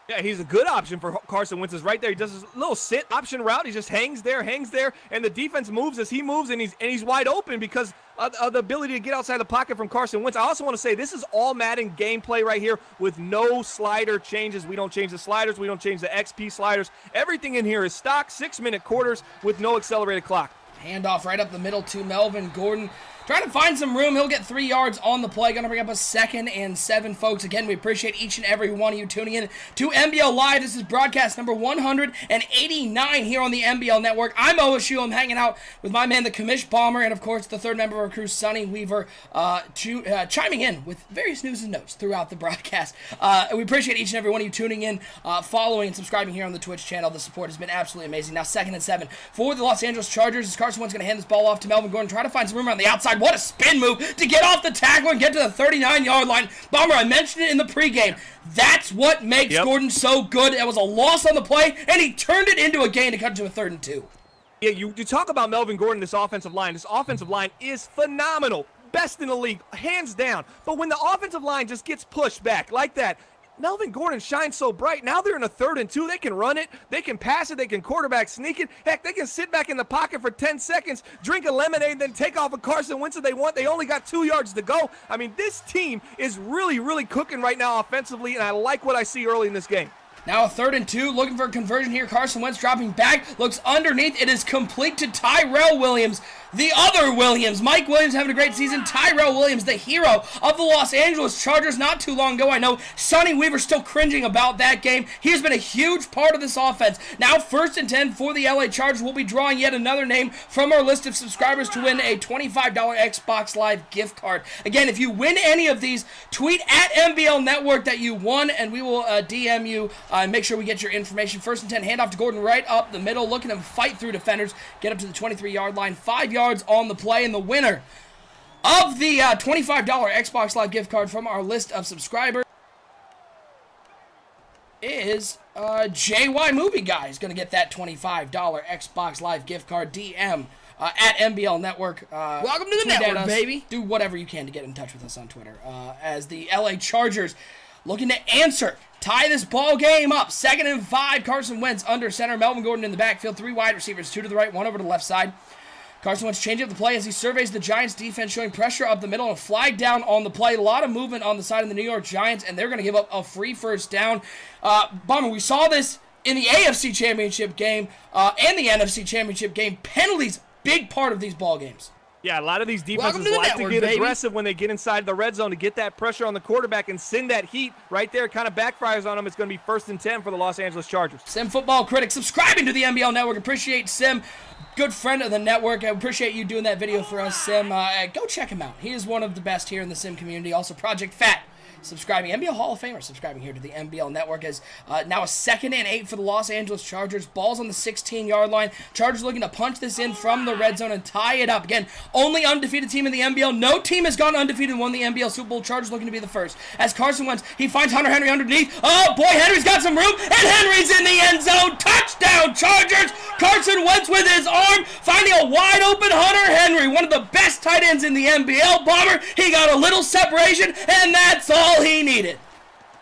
Yeah, he's a good option for Carson Wentz. Is right there. He does his little sit option route. He just hangs there, and the defense moves as he moves, and he's wide open because of the ability to get outside the pocket from Carson Wentz. I also want to say this is all Madden gameplay right here with no slider changes. We don't change the sliders. We don't change the XP sliders. Everything in here is stock 6-minute quarters with no accelerated clock. Handoff right up the middle to Melvin Gordon. Trying to find some room. He'll get 3 yards on the play. Going to bring up a 2nd and 7, folks. Again, we appreciate each and every one of you tuning in to NBL Live. This is broadcast number 189 here on the NBL Network. I'm OSU. I'm hanging out with my man, the Commish Bomber, and, of course, the third member of our crew, Sonny Weaver, chiming in with various news and notes throughout the broadcast. We appreciate each and every one of you tuning in, following and subscribing here on the Twitch channel. The support has been absolutely amazing. Now, 2nd and 7 for the Los Angeles Chargers. As Carson Wentz going to hand this ball off to Melvin Gordon. Try to find some room around the outside. What a spin move to get off the tackle and get to the 39-yard line. Bomber, I mentioned it in the pregame. That's what makes Gordon so good. It was a loss on the play, and he turned it into a gain to cut to a 3rd and 2. Yeah, you talk about Melvin Gordon, this offensive line. This offensive line is phenomenal. Best in the league, hands down. But when the offensive line just gets pushed back like that, Melvin Gordon shines so bright. Now they're in a 3rd and 2. They can run it. They can pass it. They can quarterback sneak it. Heck, they can sit back in the pocket for 10 seconds, drink a lemonade, then take off a Carson Wentz if they want. They only got 2 yards to go. I mean, this team is really, really cooking right now offensively, and I like what I see early in this game. Now a 3rd and 2, looking for a conversion here. Carson Wentz dropping back, looks underneath. It is complete to Tyrell Williams, the other Williams. Mike Williams having a great season. Tyrell Williams, the hero of the Los Angeles Chargers not too long ago. I know Sonny Weaver's still cringing about that game. He has been a huge part of this offense. Now 1st and 10 for the LA Chargers. We'll be drawing yet another name from our list of subscribers to win a $25 Xbox Live gift card. Again, if you win any of these, tweet at NBL Network that you won, and we will DM you and make sure we get your information. 1st and 10, handoff to Gordon right up the middle, looking to fight through defenders, get up to the 23-yard line, 5 yards on the play, and the winner of the $25 Xbox Live gift card from our list of subscribers is JY Movie Guy. Is going to get that $25 Xbox Live gift card. DM at NBL Network. Welcome to the network, baby. Do whatever you can to get in touch with us on Twitter. As the LA Chargers looking to answer, tie this ball game up. 2nd and 5. Carson Wentz under center. Melvin Gordon in the backfield. 3 wide receivers, 2 to the right, 1 over to the left side. Carson Wentz changing up the play as he surveys the Giants defense, showing pressure up the middle and a flag down on the play. A lot of movement on the side of the New York Giants, and they're going to give up a free first down. Bomber, we saw this in the AFC Championship game and the NFC Championship game. Penalties, big part of these ball games. Yeah, a lot of these defenses like to get aggressive when they get inside the red zone to get that pressure on the quarterback and send that heat right there. Kind of backfires on them. It's going to be 1st and 10 for the Los Angeles Chargers. Sim Football Critic subscribing to the NBL Network. Appreciate Sim. Good friend of the network. I appreciate you doing that video for us, Sim. Go check him out. He is one of the best here in the Sim community. Also, Project Fat subscribing. NBL Hall of Famer subscribing here to the NBL Network as now a 2nd and 8 for the Los Angeles Chargers. Ball's on the 16-yard line. Chargers looking to punch this in from the red zone and tie it up. Again, only undefeated team in the NBL. No team has gone undefeated and won the NBL Super Bowl. Chargers looking to be the first. As Carson Wentz, he finds Hunter Henry underneath. Oh, boy, Henry's got some room, and Henry's in the end zone. Touchdown, Chargers! Carson Wentz with his arm, finding a wide-open Hunter Henry, one of the best tight ends in the NBL. Bomber, he got a little separation, and that's all he needed.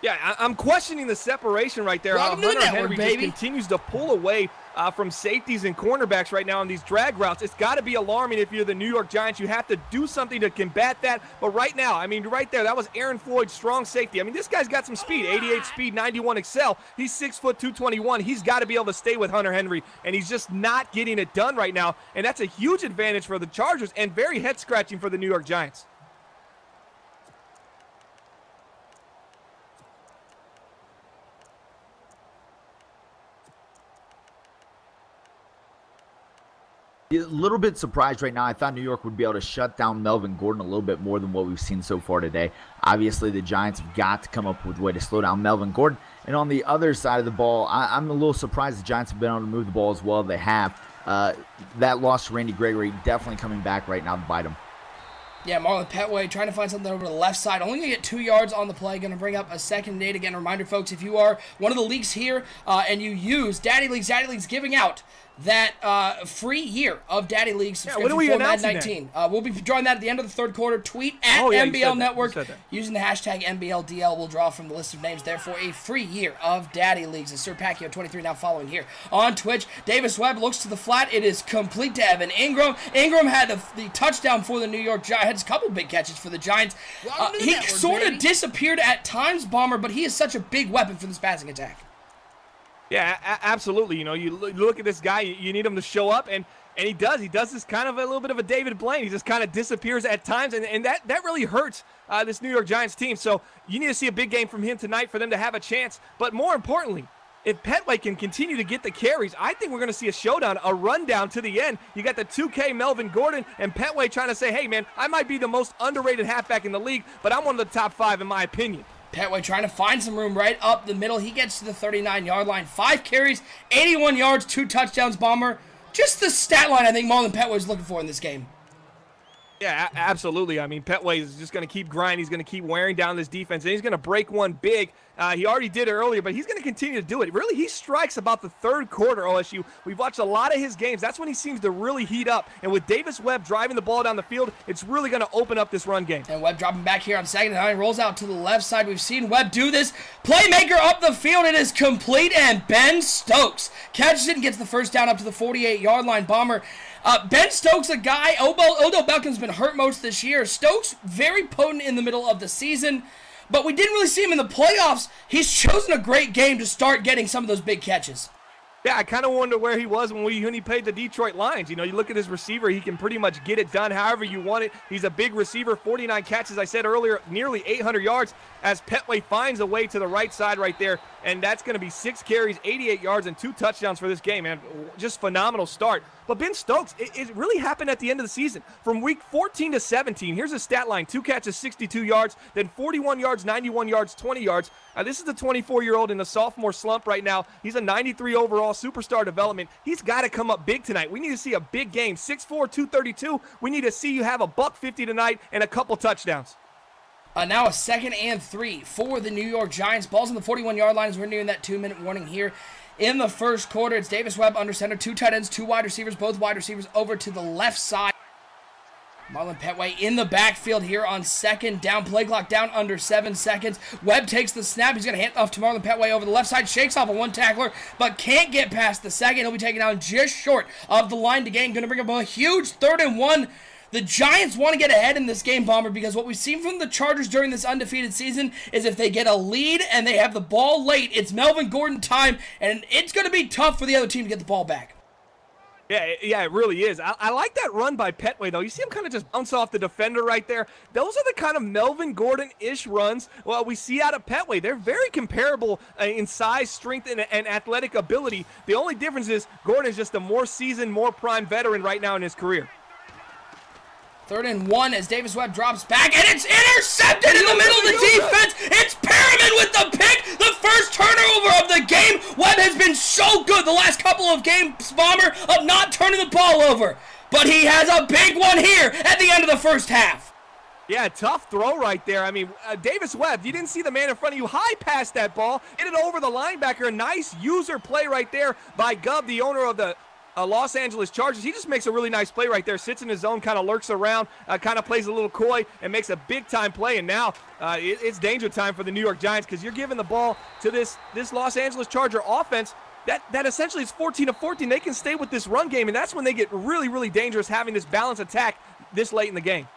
Yeah, I'm questioning the separation right there. Welcome to the Hunter network, Henry just baby. continues to pull away from safeties and cornerbacks right now on these drag routes. It's got to be alarming if you're the New York Giants. You have to do something to combat that. But right now, I mean, right there, that was Aaron Floyd's strong safety. I mean, this guy's got some speed, 88 speed, 91 excel. He's 6 foot 221. He's got to be able to stay with Hunter Henry, and he's just not getting it done right now. And that's a huge advantage for the Chargers and very head-scratching for the New York Giants. A little bit surprised right now. I thought New York would be able to shut down Melvin Gordon a little bit more than what we've seen so far today. Obviously, the Giants have got to come up with a way to slow down Melvin Gordon. And on the other side of the ball, I'm a little surprised the Giants have been able to move the ball as well as they have. That loss to Randy Gregory definitely coming back right now to bite him. Yeah, Marlon Petway trying to find something over the left side. Only going to get 2 yards on the play. Going to bring up a 2nd and 8. Again, reminder, folks, if you are one of the leagues here and you use Daddy League's giving out that free year of Daddy League subscription for Madden 19. We'll be drawing that at the end of the 3rd quarter. Tweet at NBL Network using the hashtag NBLDL. We'll draw from the list of names there for a free year of Daddy Leagues. And Sir Pacquiao 23 now following here on Twitch. Davis Webb looks to the flat. It is complete to Evan Ingram. Ingram had the touchdown for the New York Giants. A couple big catches for the Giants. He sort of disappeared at times, Bomber, but he is such a big weapon for this passing attack. Yeah, absolutely. You know, you look at this guy, you need him to show up, and he does. He does this kind of a little bit of a David Blaine. He just kind of disappears at times, and that really hurts this New York Giants team. So you need to see a big game from him tonight for them to have a chance. But more importantly, if Petway can continue to get the carries, I think we're going to see a showdown, a rundown to the end. You got the 2K Melvin Gordon and Petway trying to say, hey, man, I might be the most underrated halfback in the league, but I'm one of the top 5 in my opinion. Petway trying to find some room right up the middle. He gets to the 39-yard line. 5 carries, 81 yards, 2 touchdowns, Bomber. Just the stat line I think Marlon Petway is looking for in this game. Yeah, absolutely. I mean, Petway is just going to keep grinding. He's going to keep wearing down this defense, and he's going to break one big. He already did it earlier, but he's going to continue to do it. Really, he strikes about the 3rd quarter, OSU. We've watched a lot of his games. That's when he seems to really heat up. And with Davis Webb driving the ball down the field, it's really going to open up this run game. And Webb dropping back here on 2nd and 9, rolls out to the left side. We've seen Webb do this. Playmaker up the field. It is complete, and Ben Stokes catches it and gets the first down up to the 48-yard line. Bomber. Ben Stokes, a guy, Odell Beckham's been hurt most this year. Stokes, very potent in the middle of the season, but we didn't really see him in the playoffs. He's chosen a great game to start getting some of those big catches. Yeah, I kind of wonder where he was when he played the Detroit Lions. You know, you look at his receiver, he can pretty much get it done however you want it. He's a big receiver, 49 catches, I said earlier, nearly 800 yards as Petway finds a way to the right side right there, and that's going to be 6 carries, 88 yards, and 2 touchdowns for this game, man. Just phenomenal start. But Ben Stokes, it really happened at the end of the season. From week 14 to 17, here's his stat line. 2 catches, 62 yards, then 41 yards, 91 yards, 20 yards. This is the 24-year-old in the sophomore slump right now. He's a 93 overall superstar development. He's got to come up big tonight. We need to see a big game. 6'4", 232. We need to see you have a $150 tonight and a couple touchdowns. Now a 2nd and 3 for the New York Giants. Ball's on the 41-yard line as we're nearing that 2-minute warning here. In the 1st quarter, it's Davis Webb under center, 2 tight ends, 2 wide receivers, both wide receivers over to the left side. Marlon Petway in the backfield here on 2nd down. Play clock down under 7 seconds. Webb takes the snap. He's going to hand off to Marlon Petway over the left side. Shakes off a 1 tackler, but can't get past the 2nd. He'll be taken down just short of the line to gain. Going to bring up a huge 3rd and 1. The Giants want to get ahead in this game, Bomber, because what we've seen from the Chargers during this undefeated season is if they get a lead and they have the ball late, it's Melvin Gordon time, and it's going to be tough for the other team to get the ball back. Yeah, it really is. I like that run by Petway, though. You see him kind of just bounce off the defender right there. Those are the kind of Melvin Gordon-ish runs we see out of Petway. They're very comparable in size, strength, and athletic ability. The only difference is Gordon is just a more seasoned, more prime veteran right now in his career. 3rd and 1 as Davis Webb drops back, and it's intercepted in the middle of the defense. It's Perriman with the pick, the first turnover of the game. Webb has been so good the last couple of games, Bomber, of not turning the ball over. But he has a big one here at the end of the 1st half. Yeah, tough throw right there. I mean, Davis Webb, you didn't see the man in front of you. High pass that ball, hit it over the linebacker. A nice user play right there by Gubb, the owner of the Los Angeles Chargers. He just makes a really nice play right there, sits in his zone, kind of lurks around, kind of plays a little coy, and makes a big-time play. And now it's danger time for the New York Giants because you're giving the ball to this Los Angeles Charger offense that essentially is 14-14. They can stay with this run game, and that's when they get really, really dangerous having this balanced attack this late in the game.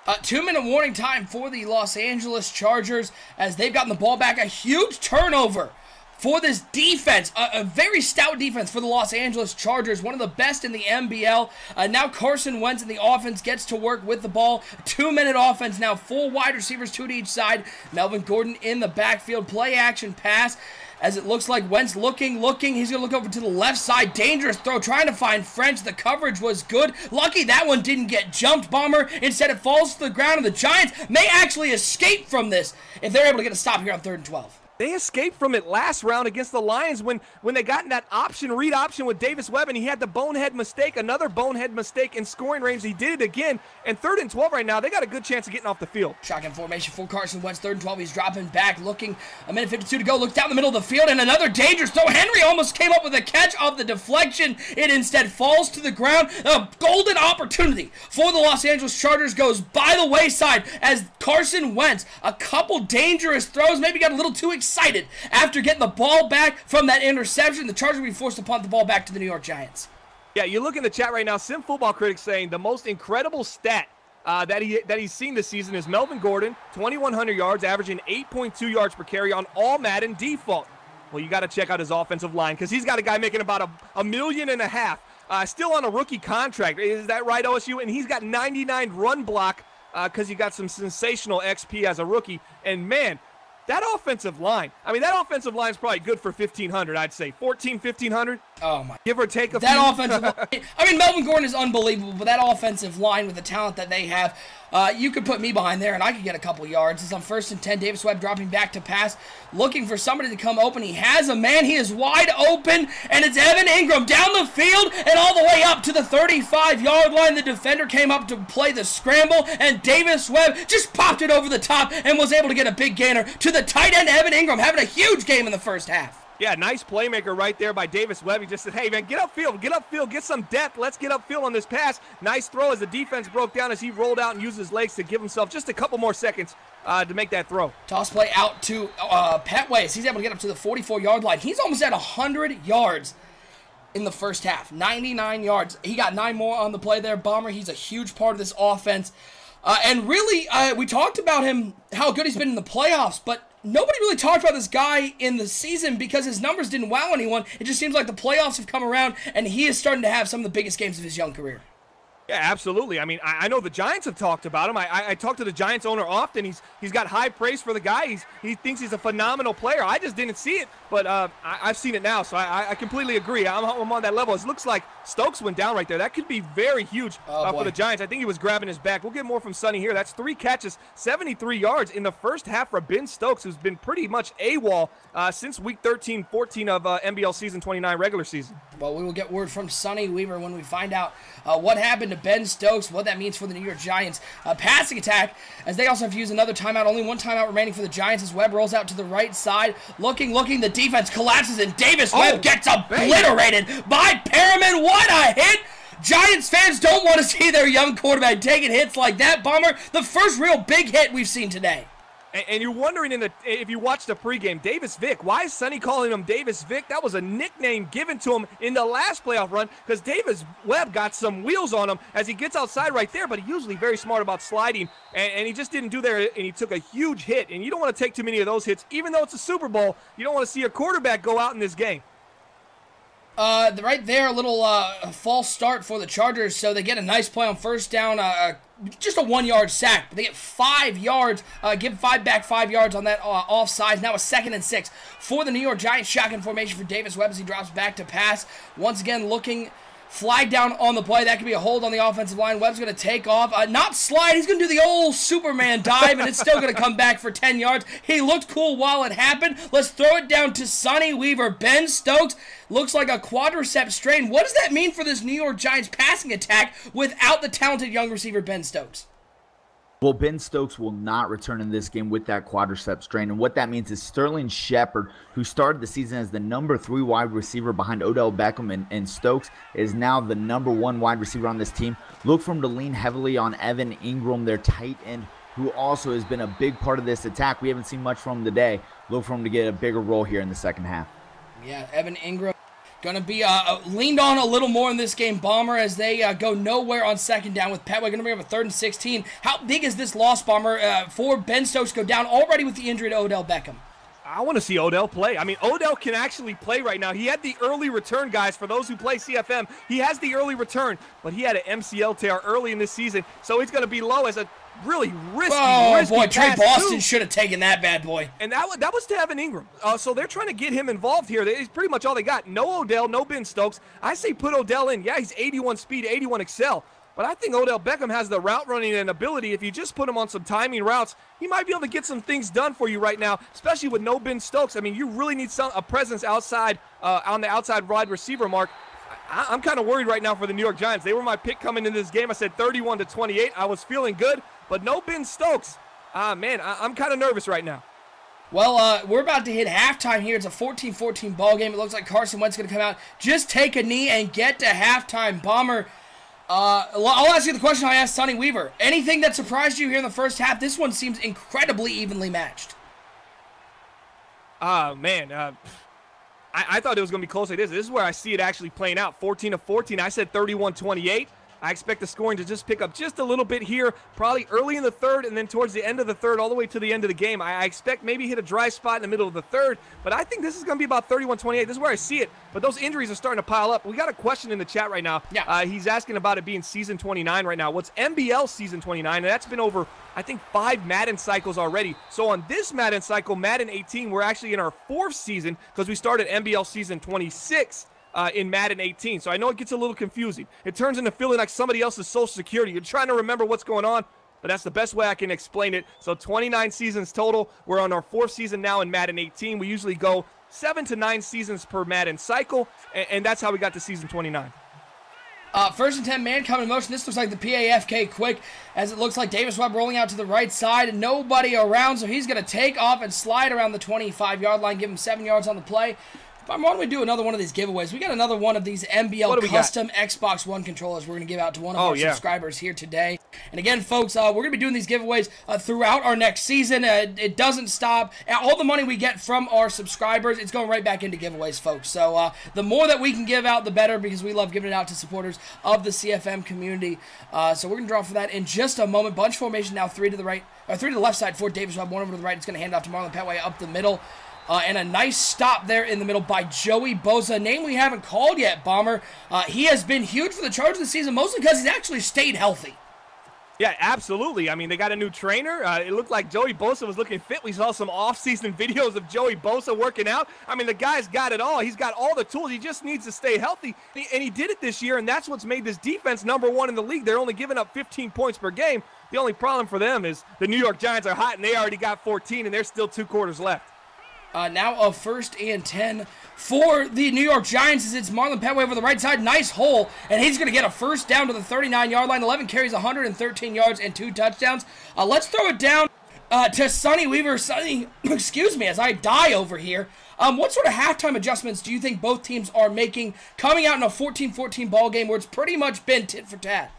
2-minute warning time for the Los Angeles Chargers as they've gotten the ball back. A huge turnover for this defense, a very stout defense for the Los Angeles Chargers, one of the best in the NBL. Now Carson Wentz in the offense gets to work with the ball. 2-minute offense now, 4 wide receivers, 2 to each side. Melvin Gordon in the backfield, play action pass. as it looks like Wentz looking. He's going to look over to the left side. Dangerous throw, trying to find French. The coverage was good. Lucky that one didn't get jumped, Bomber. Instead, it falls to the ground, and the Giants may actually escape from this if they're able to get a stop here on 3rd and 12. They escaped from it last round against the Lions when they got in that read option with Davis Webb, and he had the bonehead mistake, another bonehead mistake in scoring range. He did it again, and 3rd and 12 right now, they got a good chance of getting off the field. Shotgun formation for Carson Wentz, 3rd and 12. He's dropping back, looking, a minute 52 to go. Look down the middle of the field, and another dangerous throw. Henry almost came up with a catch off the deflection. It instead falls to the ground. A golden opportunity for the Los Angeles Chargers goes by the wayside as Carson Wentz, a couple dangerous throws, maybe got a little too excited after getting the ball back from that interception. The Chargers will be forced to punt the ball back to the New York Giants. Yeah, you look in the chat right now, Sim Football Critics saying the most incredible stat that he's seen this season is Melvin Gordon, 2,100 yards, averaging 8.2 yards per carry on all Madden default. Well, you got to check out his offensive line because he's got a guy making about $1.5 million, still on a rookie contract. Is that right, OSU? And he's got 99 run block because he got some sensational XP as a rookie. And, man, that offensive line, that offensive line is probably good for 1,500, I'd say. 1,500? Oh, my. Give or take a few. That offensive line, Melvin Gordon is unbelievable, but that offensive line with the talent that they have, you could put me behind there, and I could get a couple yards. It's on 1st and 10. Davis Webb dropping back to pass, looking for somebody to come open. He has a man. He is wide open, and it's Evan Ingram down the field and all the way up to the 35-yard line. The defender came up to play the scramble, and Davis Webb just popped it over the top and was able to get a big gainer to the tight end, Evan Ingram, having a huge game in the first half. Yeah, nice playmaker right there by Davis Webb. He just said, hey, man, get upfield, get some depth. Let's get upfield on this pass. Nice throw as the defense broke down as he rolled out and used his legs to give himself just a couple more seconds to make that throw. Toss play out to Petway as he's able to get up to the 44-yard line. He's almost at 100 yards in the first half, 99 yards. He got 9 more on the play there, Bomber. He's a huge part of this offense. And really, we talked about him, how good he's been in the playoffs, but nobody really talked about this guy in the season because his numbers didn't wow anyone. It just seems like the playoffs have come around, and he is starting to have some of the biggest games of his young career. Yeah, absolutely. I know the Giants have talked about him. I talk to the Giants owner often. He's got high praise for the guy. He thinks he's a phenomenal player. I just didn't see it, but I've seen it now, so I completely agree. I'm on that level. It looks like Stokes went down right there. That could be very huge for the Giants. I think he was grabbing his back. We'll get more from Sonny here. That's 3 catches, 73 yards in the first half for Ben Stokes, who's been pretty much AWOL since week 13, 14 of NBL season 29 regular season. Well, we will get word from Sonny Weaver when we find out what happened to Ben Stokes, what that means for the New York Giants passing attack, as they also have to use another timeout. Only 1 timeout remaining for the Giants as Webb rolls out to the right side. Looking, the defense collapses, and Davis Webb gets obliterated by Perriman. What a hit! Giants fans don't want to see their young quarterback taking hits like that, Bomber. The first real big hit we've seen today. And you're wondering if you watch the pregame, Davis Vick, why is Sonny calling him Davis Vick? That was a nickname given to him in the last playoff run because Davis Webb got some wheels on him as he gets outside right there, but he's usually very smart about sliding, and he just didn't do that, and he took a huge hit. And you don't want to take too many of those hits. Even though it's a Super Bowl, you don't want to see a quarterback go out in this game. Right there, a little false start for the Chargers, so they get a nice play on first down, just a 1-yard sack. But they get 5 yards, give 5 back 5 yards on that offside. Now a 2nd and 6 for the New York Giants. Shotgun formation for Davis Webb as he drops back to pass. Once again, looking. Flag down on the play. That could be a hold on the offensive line. Webb's going to take off. Not slide. He's going to do the old Superman dive, and it's still going to come back for 10 yards. He looked cool while it happened. Let's throw it down to Sonny Weaver. Ben Stokes looks like a quadricep strain. What does that mean for this New York Giants passing attack without the talented young receiver Ben Stokes? Well, Ben Stokes will not return in this game with that quadricep strain. And what that means is Sterling Shepard, who started the season as the number 3 wide receiver behind Odell Beckham and Stokes, is now the number 1 wide receiver on this team. Look for him to lean heavily on Evan Ingram, their tight end, who also has been a big part of this attack. We haven't seen much from him today. Look for him to get a bigger role here in the second half. Yeah, Evan Ingram going to be leaned on a little more in this game, Bomber, as they go nowhere on second down with Petway. Going to bring up a 3rd and 16. How big is this loss, Bomber, for Ben Stokes go down already with the injury to Odell Beckham? I want to see Odell play. Odell can actually play right now. He had the early return, guys. For those who play CFM, he has the early return, but he had an MCL tear early in this season, so he's going to be low as really risky. Oh, boy, Trey pass Boston too. should have taken that bad boy. And that was to Evan Ingram. So they're trying to get him involved here. It's pretty much all they got. No Odell, no Ben Stokes. I say put Odell in. Yeah, he's 81 speed, 81 excel. But I think Odell Beckham has the route running and ability. If you just put him on some timing routes, he might be able to get some things done for you right now, especially with no Ben Stokes. I mean, you really need a presence outside on the outside wide receiver mark. I'm kind of worried right now for the New York Giants. They were my pick coming into this game. I said 31-28. I was feeling good, but no Ben Stokes. Man, I'm kind of nervous right now. Well, we're about to hit halftime here. It's a 14-14 ball game. It looks like Carson Wentz is going to come out, just take a knee, and get to halftime. Bomber, I'll ask you the question I asked Sonny Weaver. Anything that surprised you here in the first half? This one seems incredibly evenly matched. Man, I thought it was going to be close like this. This is where I see it actually playing out. 14-14. I said 31-28. I expect the scoring to just pick up just a little bit here, probably early in the third and then towards the end of the third, all the way to the end of the game. I expect maybe hit a dry spot in the middle of the third, but I think this is going to be about 31-28. This is where I see it, but those injuries are starting to pile up. We got a question in the chat right now. Yeah. He's asking about it being season 29 right now. What's NBL season 29? And that's been over, I think, 5 Madden cycles already. So on this Madden cycle, Madden 18, we're actually in our 4th season because we started NBL season 26. In Madden 18. So I know it gets a little confusing. It turns into feeling like somebody else's Social Security. You're trying to remember what's going on, but that's the best way I can explain it. So 29 seasons total. We're on our 4th season now in Madden 18. We usually go 7 to 9 seasons per Madden cycle, and that's how we got to season 29. First and 10 man coming in motion. This looks like the PAFK quick, as it looks like Davis Webb rolling out to the right side and nobody around, so he's going to take off and slide around the 25-yard line, give him 7 yards on the play. Why don't we do another one of these giveaways? We got another one of these NBL custom Xbox One controllers we're going to give out to one of our subscribers here today. And again, folks, we're going to be doing these giveaways throughout our next season. It doesn't stop. All the money we get from our subscribers, it's going right back into giveaways, folks. So the more that we can give out, the better, because we love giving it out to supporters of the CFM community. So we're going to draw for that in just a moment. Bunch formation now, 3 to the right, or 3 to the left side for Davis Webb, 1 over to the right. It's going to hand off to Marlon Petway up the middle. And a nice stop there in the middle by Joey Bosa, a name we haven't called yet, Bomber. He has been huge for the Chargers this season, mostly because he's actually stayed healthy. Yeah, absolutely. I mean, they got a new trainer. It looked like Joey Bosa was looking fit. We saw some off-season videos of Joey Bosa working out. I mean, the guy's got it all. He's got all the tools. He just needs to stay healthy. And he did it this year, and that's what's made this defense #1 in the league. They're only giving up 15 points per game. The only problem for them is the New York Giants are hot, and they already got 14, and there's still 2 quarters left. Now a 1st and 10 for the New York Giants as it's Marlon Petway over the right side. Nice hole, and he's going to get a first down to the 39-yard line. 11 carries, 113 yards, and 2 touchdowns. Let's throw it down to Sonny Weaver. Sonny, excuse me, as I die over here. What sort of halftime adjustments do you think both teams are making coming out in a 14-14 ball game where it's pretty much been tit for tat?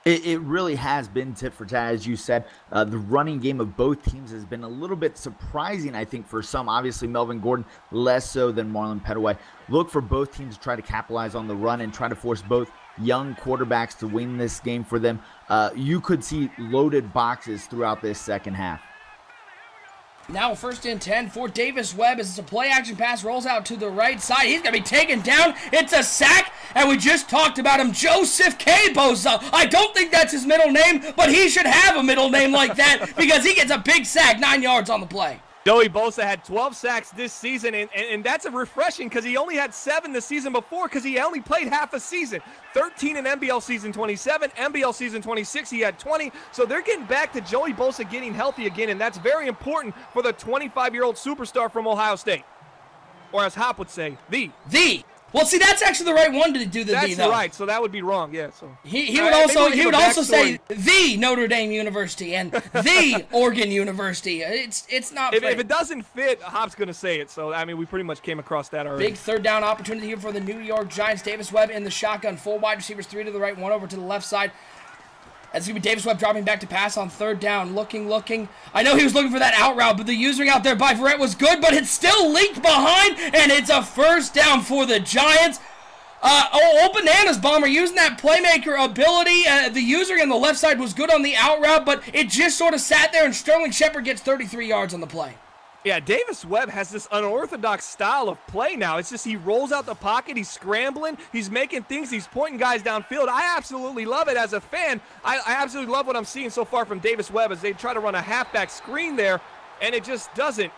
It really has been tit for tat, as you said. The running game of both teams has been a little bit surprising, I think, for some. Obviously, Melvin Gordon, less so than Marlon Petway. Look for both teams to try to capitalize on the run and try to force both young quarterbacks to win this game for them. You could see loaded boxes throughout this second half. Now 1st and 10 for Davis Webb as it's a play-action pass, rolls out to the right side. He's going to be taken down. It's a sack, and we just talked about him, Joseph K. Bosa. I don't think that's his middle name, but he should have a middle name like that because he gets a big sack, 9 yards on the play. Joey Bosa had 12 sacks this season, and that's a refreshing because he only had 7 the season before because he only played half a season. 13 in NBL season 27, NBL season 26, he had 20. So they're getting back to Joey Bosa getting healthy again, and that's very important for the 25-year-old superstar from Ohio State. Or as Hop would say, the. Well, see, that's actually the right one to do the that's "the," though. Right, so that would be wrong, yeah. So he would also say the Notre Dame University and the Oregon University. It's not. If it doesn't fit, Hop's going to say it. So I mean, we pretty much came across that already. Big 3rd down opportunity here for the New York Giants. Davis Webb in the shotgun, 4 wide receivers, 3 to the right, 1 over to the left side. That's going to be Davis Webb dropping back to pass on 3rd down. Looking. I know he was looking for that out route, but the using out there by Verrett was good, but it's still leaked behind, and it's a 1st down for the Giants. Bananas, Bomber, using that playmaker ability. The user on the left side was good on the out route, but it just sort of sat there, and Sterling Shepard gets 33 yards on the play. Yeah, Davis Webb has this unorthodox style of play now. It's just he rolls out the pocket, he's scrambling, he's making things, he's pointing guys downfield. I absolutely love it as a fan. I absolutely love what I'm seeing so far from Davis Webb as they try to run a halfback screen there, and it just doesn't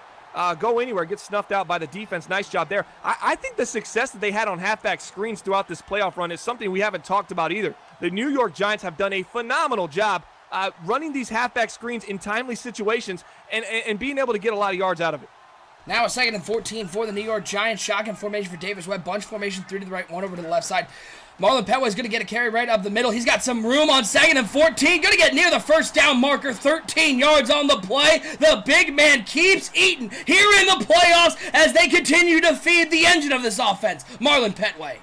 go anywhere. It gets snuffed out by the defense. Nice job there. I think the success that they had on halfback screens throughout this playoff run is something we haven't talked about either. The New York Giants have done a phenomenal job running these halfback screens in timely situations and being able to get a lot of yards out of it. Now a 2nd and 14 for the New York Giants. Shotgun formation for Davis Webb. Bunch formation, 3 to the right, 1 over to the left side. Marlon Petway is going to get a carry right up the middle. He's got some room on 2nd and 14. Going to get near the first down marker. 13 yards on the play. The big man keeps eating here in the playoffs as they continue to feed the engine of this offense. Marlon Petway.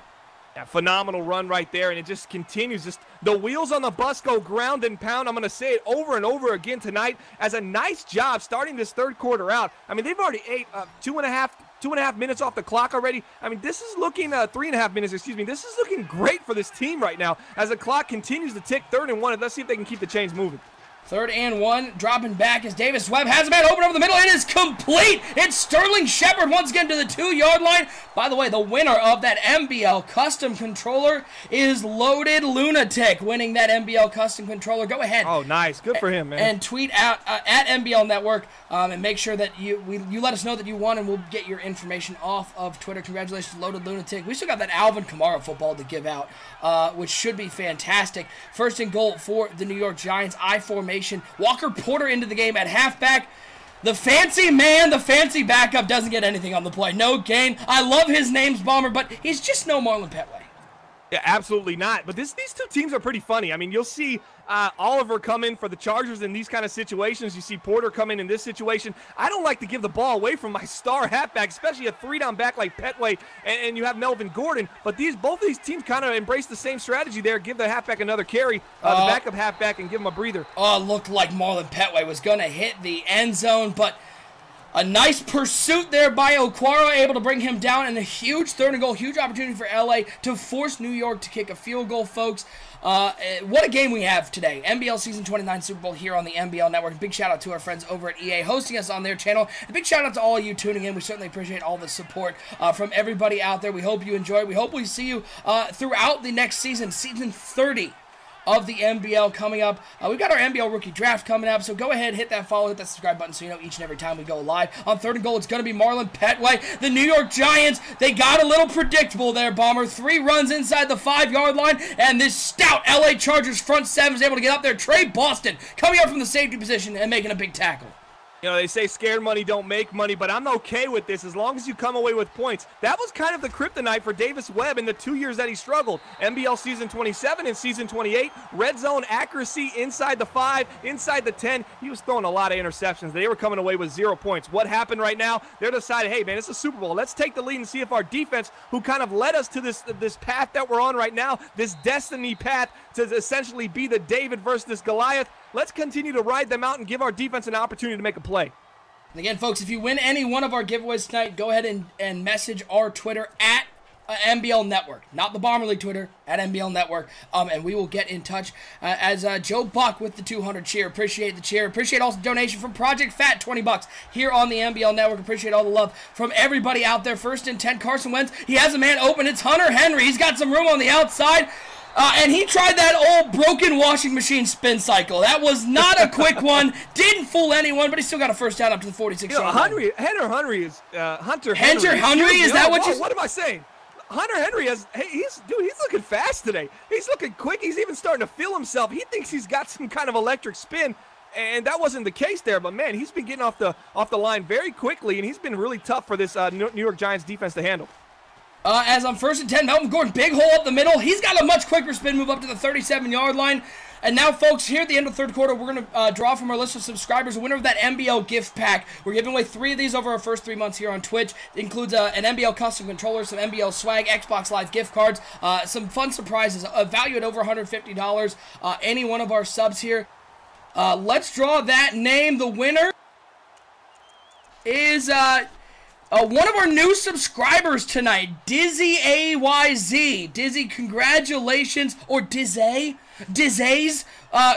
Yeah, phenomenal run right there, and it just continues. Just the wheels on the bus go ground and pound. I'm going to say it over and over again tonight as a nice job starting this third quarter out. I mean, they've already ate 2.5 minutes off the clock already. I mean, this is looking 3.5 minutes, excuse me. This is looking great for this team right now as the clock continues to tick. 3rd and 1, and let's see if they can keep the chains moving. 3rd and 1, dropping back as Davis Webb has a man open over the middle. It is complete. It's Sterling Shepard once again to the 2-yard line. By the way, the winner of that NBL Custom Controller is Loaded Lunatic, winning that NBL Custom Controller. Go ahead. Oh, nice. Good for him, man. And tweet out at NBL Network and make sure that you let us know that you won, and we'll get your information off of Twitter. Congratulations, Loaded Lunatic. We still got that Alvin Kamara football to give out, which should be fantastic. 1st and goal for the New York Giants. I formation. Walker Porter into the game at halfback. The fancy man, the fancy backup doesn't get anything on the play. No gain. I love his name's Bomber, but he's just no Marlon Petway. Yeah, absolutely not. But these two teams are pretty funny. I mean, you'll see Oliver come in for the Chargers in these kind of situations. You see Porter come in this situation. I don't like to give the ball away from my star halfback, especially a 3-down back like Petway, and you have Melvin Gordon. But both of these teams kind of embrace the same strategy there. Give the halfback another carry, the backup halfback, and give him a breather. Oh, it looked like Marlon Petway was going to hit the end zone, but a nice pursuit there by Okwara, able to bring him down, and a huge 3rd and goal, huge opportunity for LA to force New York to kick a field goal, folks. What a game we have today. NBL Season 29 Super Bowl here on the NBL Network. Big shout out to our friends over at EA hosting us on their channel. A big shout out to all of you tuning in. We certainly appreciate all the support from everybody out there. We hope you enjoy. We hope we see you throughout the next season, Season 30. Of the NBL coming up. We've got our NBL rookie draft coming up, so go ahead, hit that follow, hit that subscribe button so you know each and every time we go live. On 3rd and goal, it's going to be Marlon Petway. The New York Giants, they got a little predictable there, Bomber. 3 runs inside the 5-yard line, and this stout LA Chargers front 7 is able to get up there. Trey Boston coming up from the safety position and making a big tackle. You know, they say scared money don't make money, but I'm okay with this as long as you come away with points. That was kind of the kryptonite for Davis Webb in the 2 years that he struggled. NBL Season 27 and Season 28, red zone accuracy inside the 5, inside the 10. He was throwing a lot of interceptions. They were coming away with 0 points. What happened right now? They're deciding, hey, man, it's a Super Bowl. Let's take the lead and see if our defense, who kind of led us to this path that we're on right now, this destiny path to essentially be the David versus this Goliath, let's continue to ride them out and give our defense an opportunity to make a play. And again, folks, if you win any one of our giveaways tonight, go ahead and message our Twitter at NBL Network. Not the Bomber League Twitter, at NBL Network. And we will get in touch as Joe Buck with the 200 cheer. Appreciate the cheer. Appreciate also the donation from Project Fat, $20 here on the NBL Network. Appreciate all the love from everybody out there. 1st and 10, Carson Wentz. He has a man open. It's Hunter Henry. He's got some room on the outside. And he tried that old broken washing machine spin cycle. That was not a quick one. Didn't fool anyone, but he still got a first down up to the 46-yard line. Hunter Henry is Hunter Henry. Is that what you? What am I saying? Hunter Henry he's looking fast today. He's looking quick. He's even starting to feel himself. He thinks he's got some kind of electric spin, and that wasn't the case there. But man, he's been getting off the line very quickly, and he's been really tough for this New York Giants defense to handle. As on 1st and 10, Melvin Gordon, big hole up the middle. He's got a much quicker spin move up to the 37-yard line. And now, folks, here at the end of the 3rd quarter, we're going to draw from our list of subscribers a winner of that NBL gift pack. We're giving away 3 of these over our first 3 months here on Twitch. It includes an NBL custom controller, some NBL swag, Xbox Live gift cards, some fun surprises, valued at over $150. Any one of our subs here. Let's draw that name. The winner is one of our new subscribers tonight, Dizzy AYZ. Dizzy, congratulations, or Dizzays.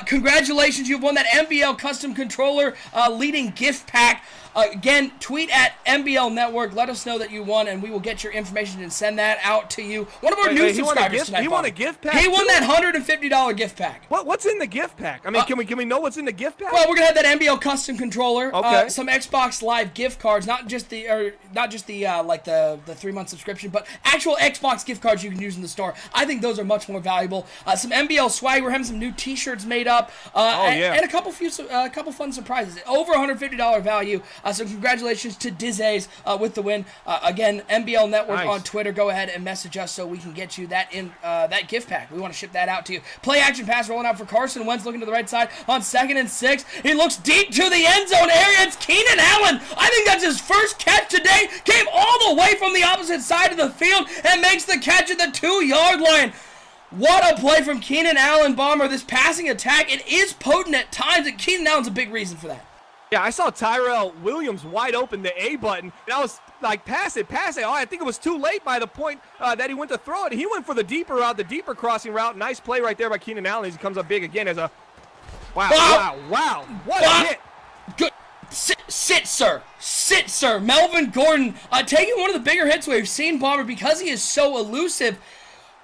Congratulations, you've won that MBL Custom Controller leading gift pack. Again, tweet at MBL Network. Let us know that you won, and we will get your information and send that out to you. One of our new subscribers tonight. He won a gift pack. He won that $150 gift pack. What's in the gift pack? I mean, can we know what's in the gift pack? Well, we're gonna have that MBL Custom Controller. Okay. Some Xbox Live gift cards, not just the like the 3-month subscription, but actual Xbox gift cards you can use in the store. I think those are much more valuable. Some MBL swag. We're having some new T-shirts made up. And a couple fun surprises. Over $150 value. So congratulations to Dizays with the win. Again, MBL Network on Twitter. Go ahead and message us so we can get you that that gift pack. We want to ship that out to you. Play action pass rolling out for Carson Wentz, looking to the right side on 2nd and 6. He looks deep to the end zone area. It's Keenan Allen. I think that's his first catch today. Came all the way from the opposite side of the field and makes the catch at the 2-yard line. What a play from Keenan Allen, Bomber. This passing attack, it is potent at times, and Keenan Allen's a big reason for that. Yeah, I saw Tyrell Williams wide open, the A button, and I was like, pass it. Oh, I think it was too late by the point that he went to throw it. He went for the deeper route, the deeper crossing route. Nice play right there by Keenan Allen as he comes up big again as a wow. What a hit. Good. Sit, sir. Sit, sir. Melvin Gordon taking one of the bigger hits we've seen, Bomber, because he is so elusive.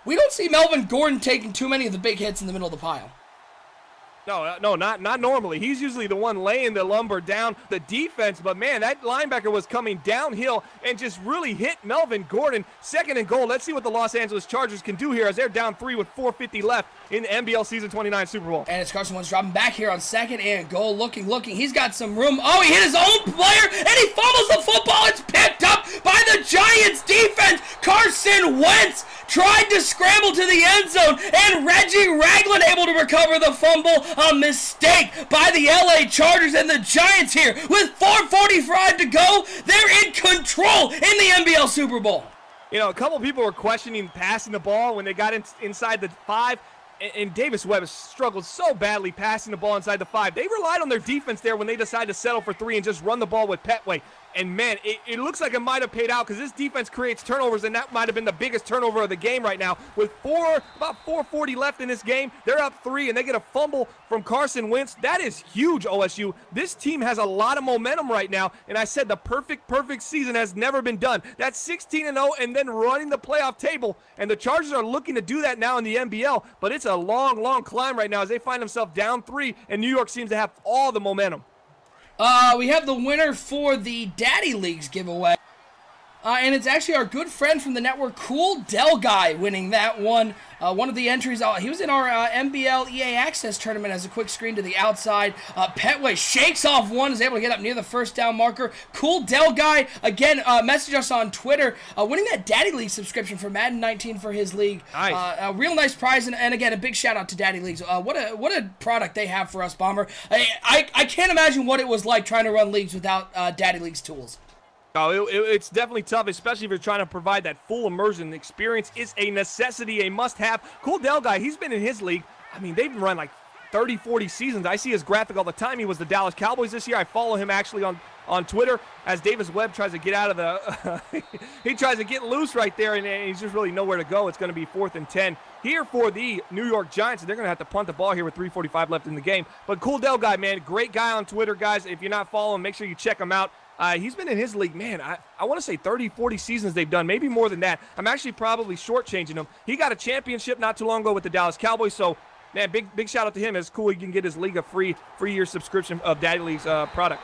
We don't see Melvin Gordon taking too many of the big hits in the middle of the pile. No, not normally. He's usually the one laying the lumber down the defense, but man, that linebacker was coming downhill and just really hit Melvin Gordon. 2nd and goal. Let's see what the Los Angeles Chargers can do here as they're down 3 with 4:50 left in the NBL Season 29 Super Bowl. And it's Carson Wentz dropping back here on 2nd and goal. Looking. He's got some room. Oh, he hit his own player, and he fumbles the football. It's picked up by the Giants defense. Carson Wentz tried to scramble to the end zone, and Reggie Ragland able to recover the fumble. A mistake by the LA Chargers, and the Giants here with 4:45 to go. They're in control in the NBL Super Bowl. You know, a couple people were questioning passing the ball when they got inside the 5. And Davis Webb has struggled so badly passing the ball inside the 5. They relied on their defense there when they decided to settle for 3 and just run the ball with Petway. And, man, it looks like it might have paid out because this defense creates turnovers, and that might have been the biggest turnover of the game right now. With about 4:40 left in this game, they're up 3, and they get a fumble from Carson Wentz. That is huge, OSU. This team has a lot of momentum right now, and I said the perfect season has never been done. That's 16-0 and then running the playoff table, and the Chargers are looking to do that now in the NBL, but it's a long climb right now as they find themselves down 3, and New York seems to have all the momentum. We have the winner for the Daddy Leagues giveaway. And it's actually our good friend from the network, Cool Del Guy, winning that one. One of the entries, he was in our NBL EA Access tournament as a quick screen to the outside. Petway shakes off one, is able to get up near the 1st down marker. Cool Del Guy, again, message us on Twitter, winning that Daddy League subscription for Madden 19 for his league. Nice. A real nice prize, and again, a big shout out to Daddy Leagues. What a product they have for us, Bomber. I can't imagine what it was like trying to run leagues without Daddy Leagues tools. Oh, it's definitely tough, especially if you're trying to provide that full immersion experience. It's a necessity, a must-have. Cool Del Guy, he's been in his league. I mean, they've run like 30, 40 seasons. I see his graphic all the time. He was the Dallas Cowboys this year. I follow him actually on Twitter as Davis Webb tries to get out of the he tries to get loose right there, and he's just really nowhere to go. It's going to be 4th and 10 here for the New York Giants, and they're going to have to punt the ball here with 3:45 left in the game. But Cool Del Guy, man, great guy on Twitter, guys. If you're not following, make sure you check him out. He's been in his league, man, I want to say 30, 40 seasons they've done, maybe more than that. I'm actually probably shortchanging him. He got a championship not too long ago with the Dallas Cowboys, so, man, big shout out to him. It's cool he can get his league a free year subscription of Daddy League's product.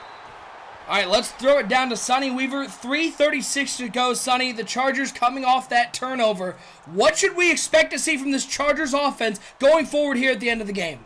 All right, let's throw it down to Sonny Weaver. 3:36 to go, Sonny. The Chargers coming off that turnover. What should we expect to see from this Chargers offense going forward here at the end of the game?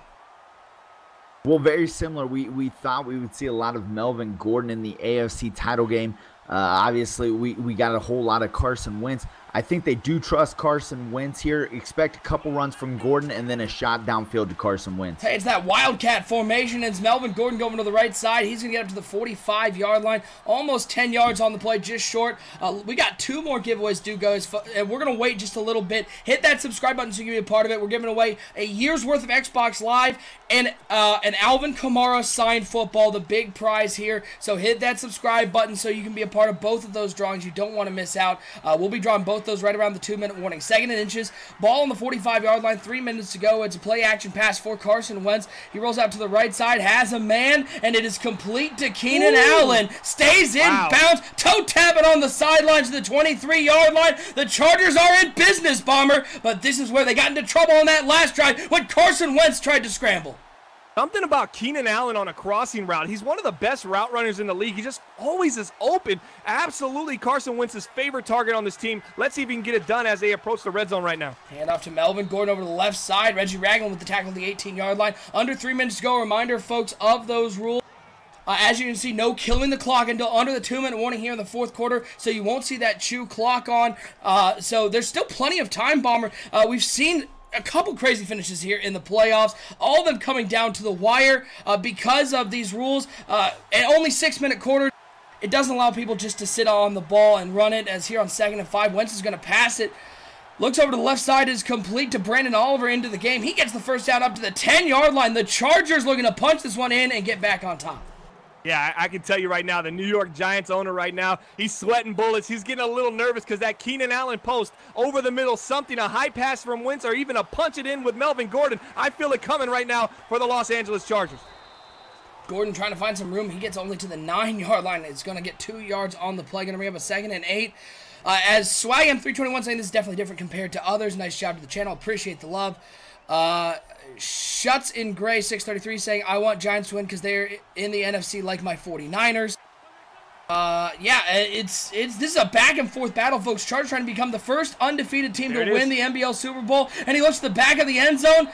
Well, very similar. We thought we would see a lot of Melvin Gordon in the AFC title game. Obviously, we got a whole lot of Carson Wentz. I think they do trust Carson Wentz here. Expect a couple runs from Gordon and then a shot downfield to Carson Wentz. Hey, it's that Wildcat formation. It's Melvin Gordon going to the right side. He's going to get up to the 45-yard line. Almost 10 yards on the play, just short. We got 2 more giveaways due, guys. And we're going to wait just a little bit. Hit that subscribe button so you can be a part of it. We're giving away a year's worth of Xbox Live and an Alvin Kamara signed football, the big prize here. So hit that subscribe button so you can be a part of both of those drawings. You don't want to miss out. We'll be drawing both both those right around the 2-minute warning. 2nd and inches, ball on the 45-yard line, 3 minutes to go. It's a play-action pass for Carson Wentz. He rolls out to the right side, has a man, and it is complete to Keenan Allen. Stays in bounds, toe tapping on the sidelines to the 23-yard line. The Chargers are in business, Bomber, but this is where they got into trouble on that last drive when Carson Wentz tried to scramble. Something about Keenan Allen on a crossing route. He's one of the best route runners in the league. He just always is open. Absolutely Carson Wentz's favorite target on this team. Let's see if he can get it done as they approach the red zone right now. Hand off to Melvin Gordon over to the left side. Reggie Ragland with the tackle at the 18-yard line. Under 3 minutes to go. Reminder, folks, of those rules. As you can see, no killing the clock until under the 2-minute warning here in the 4th quarter, so you won't see that chew clock on. So there's still plenty of time, Bomber. We've seen a couple crazy finishes here in the playoffs, all of them coming down to the wire because of these rules. And only 6-minute quarter, it doesn't allow people just to sit on the ball and run it, as here on 2nd and 5, Wentz is going to pass it. Looks over to the left side, is complete to Brandon Oliver into the game. He gets the first down up to the 10-yard line. The Chargers looking to punch this one in and get back on top. Yeah, I can tell you right now, the New York Giants owner right now, he's sweating bullets. He's getting a little nervous because that Keenan Allen post over the middle, something, a high pass from Wentz or even a punch it in with Melvin Gordon. I feel it coming right now for the Los Angeles Chargers. Gordon trying to find some room. He gets only to the 9-yard line. It's going to get 2 yards on the play. Going to bring up a 2nd and 8. As Swag M321 saying this is definitely different compared to others. Nice job to the channel. Appreciate the love. Shuts in Gray 633 saying, I want Giants to win because they're in the NFC like my 49ers. Yeah, this is a back and forth battle, folks. Chargers trying to become the first undefeated team to win the NBL Super Bowl. And he looks to the back of the end zone.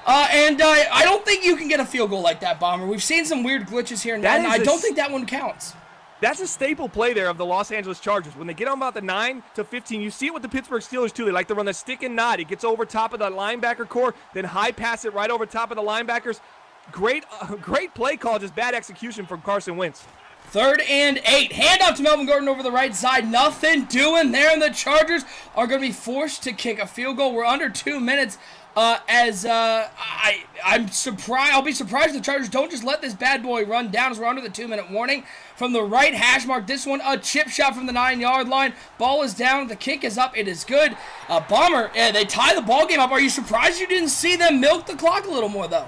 I don't think you can get a field goal like that, Bomber. We've seen some weird glitches here and there. I don't think that one counts. That's a staple play there of the Los Angeles Chargers. When they get on about the 9 to 15, you see it with the Pittsburgh Steelers too. They like to run the stick and nod. It gets over top of the linebacker core, then high pass it right over top of the linebackers. Great play call, just bad execution from Carson Wentz. 3rd and 8. Handoff to Melvin Gordon over the right side. Nothing doing there, and the Chargers are going to be forced to kick a field goal. We're under 2 minutes. I'm surprised. I'll be surprised if the Chargers don't just let this bad boy run down as we're under the 2-minute warning. From the right hash mark, this one a chip shot from the 9-yard line. Ball is down. The kick is up. It is good. Bomber. They tie the ball game up. Are you surprised you didn't see them milk the clock a little more though?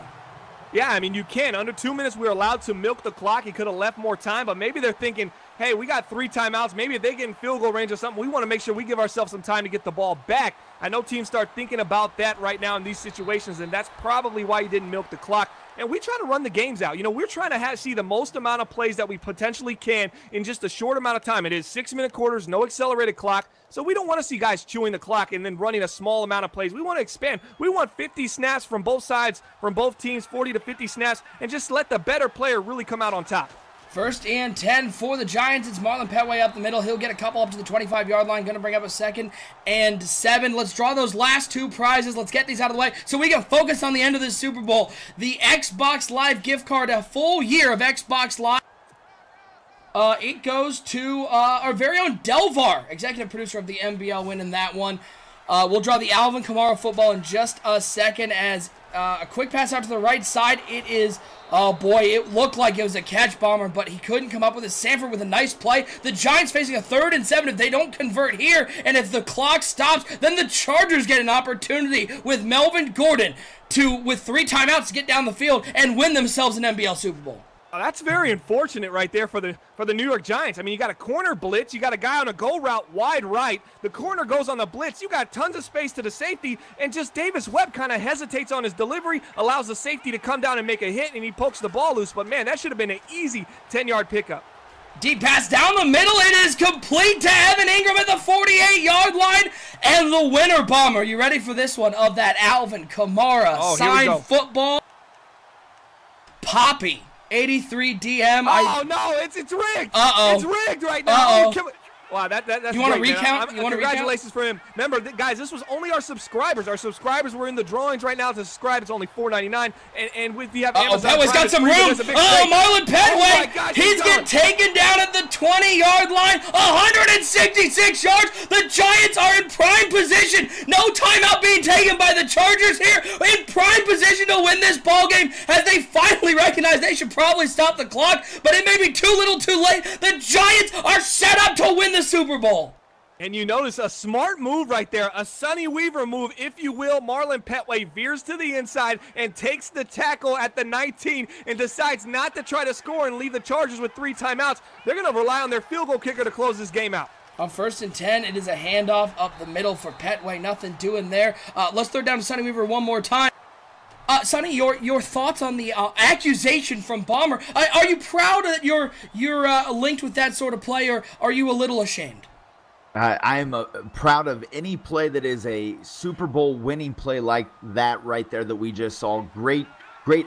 Yeah, I mean, you can. Under 2 minutes, we're allowed to milk the clock. He could have left more time, but maybe they're thinking, hey, we got 3 timeouts. Maybe if they get in field goal range or something, we want to make sure we give ourselves some time to get the ball back. I know teams start thinking about that right now in these situations, and that's probably why you didn't milk the clock. And we try to run the games out. You know, we're trying to see the most amount of plays that we potentially can in just a short amount of time. It is 6-minute quarters, no accelerated clock. So we don't want to see guys chewing the clock and then running a small amount of plays. We want to expand. We want 50 snaps from both sides, from both teams, 40 to 50 snaps, and just let the better player really come out on top. 1st and 10 for the Giants. It's Marlon Petway up the middle. He'll get a couple up to the 25-yard line. Going to bring up a 2nd and 7. Let's draw those last 2 prizes. Let's get these out of the way so we can focus on the end of this Super Bowl. The Xbox Live gift card, a full year of Xbox Live. It goes to our very own Delvar, executive producer of the NBL, winning that one. We'll draw the Alvin Kamara football in just a second as a quick pass out to the right side. It is, oh boy, it looked like it was a catch, Bomber, but he couldn't come up with it. Sanford with a nice play. The Giants facing a 3rd and 7 if they don't convert here, and if the clock stops, then the Chargers get an opportunity with Melvin Gordon with 3 timeouts to get down the field and win themselves an NBL Super Bowl. Oh, that's very unfortunate right there for the New York Giants. I mean, you got a corner blitz. You got a guy on a go route wide right. The corner goes on the blitz. You got tons of space to the safety, and just Davis Webb kind of hesitates on his delivery, allows the safety to come down and make a hit, and he pokes the ball loose. But, man, that should have been an easy 10-yard pickup. Deep pass down the middle. It is complete to Evan Ingram at the 48-yard line. And the winner, Bomber. You ready for this one of that Alvin Kamara signed football? Poppy. 83 DM. Oh, no, it's rigged. Uh-oh. It's rigged right now. Uh-oh. Wow, that's you want to great, recount? Man. Congratulations for him. Remember, guys, this was only our subscribers. Our subscribers were in the drawings right now. To subscribe, it's only $4.99. And if you have Amazon, Petway's got some room. Marlon Petway. Oh he's getting taken down at the 20-yard line. 166 yards. The Giants are in prime position. No timeout being taken by the Chargers here. In prime position to win this ball game as they finally recognize they should probably stop the clock, but it may be too little too late. The Giants are set up to win the Super Bowl. And you notice a smart move right there, a Sonny Weaver move, if you will. Marlon Petway veers to the inside and takes the tackle at the 19 and decides not to try to score and leave the Chargers with 3 timeouts. They're going to rely on their field goal kicker to close this game out. On 1st and 10, it is a handoff up the middle for Petway. Nothing doing there. Let's throw it down to Sonny Weaver one more time. Sonny, your thoughts on the accusation from Bomber? Are you proud that you're linked with that sort of play, or are you a little ashamed? I am proud of any play that is a Super Bowl winning play like that right there that we just saw. Great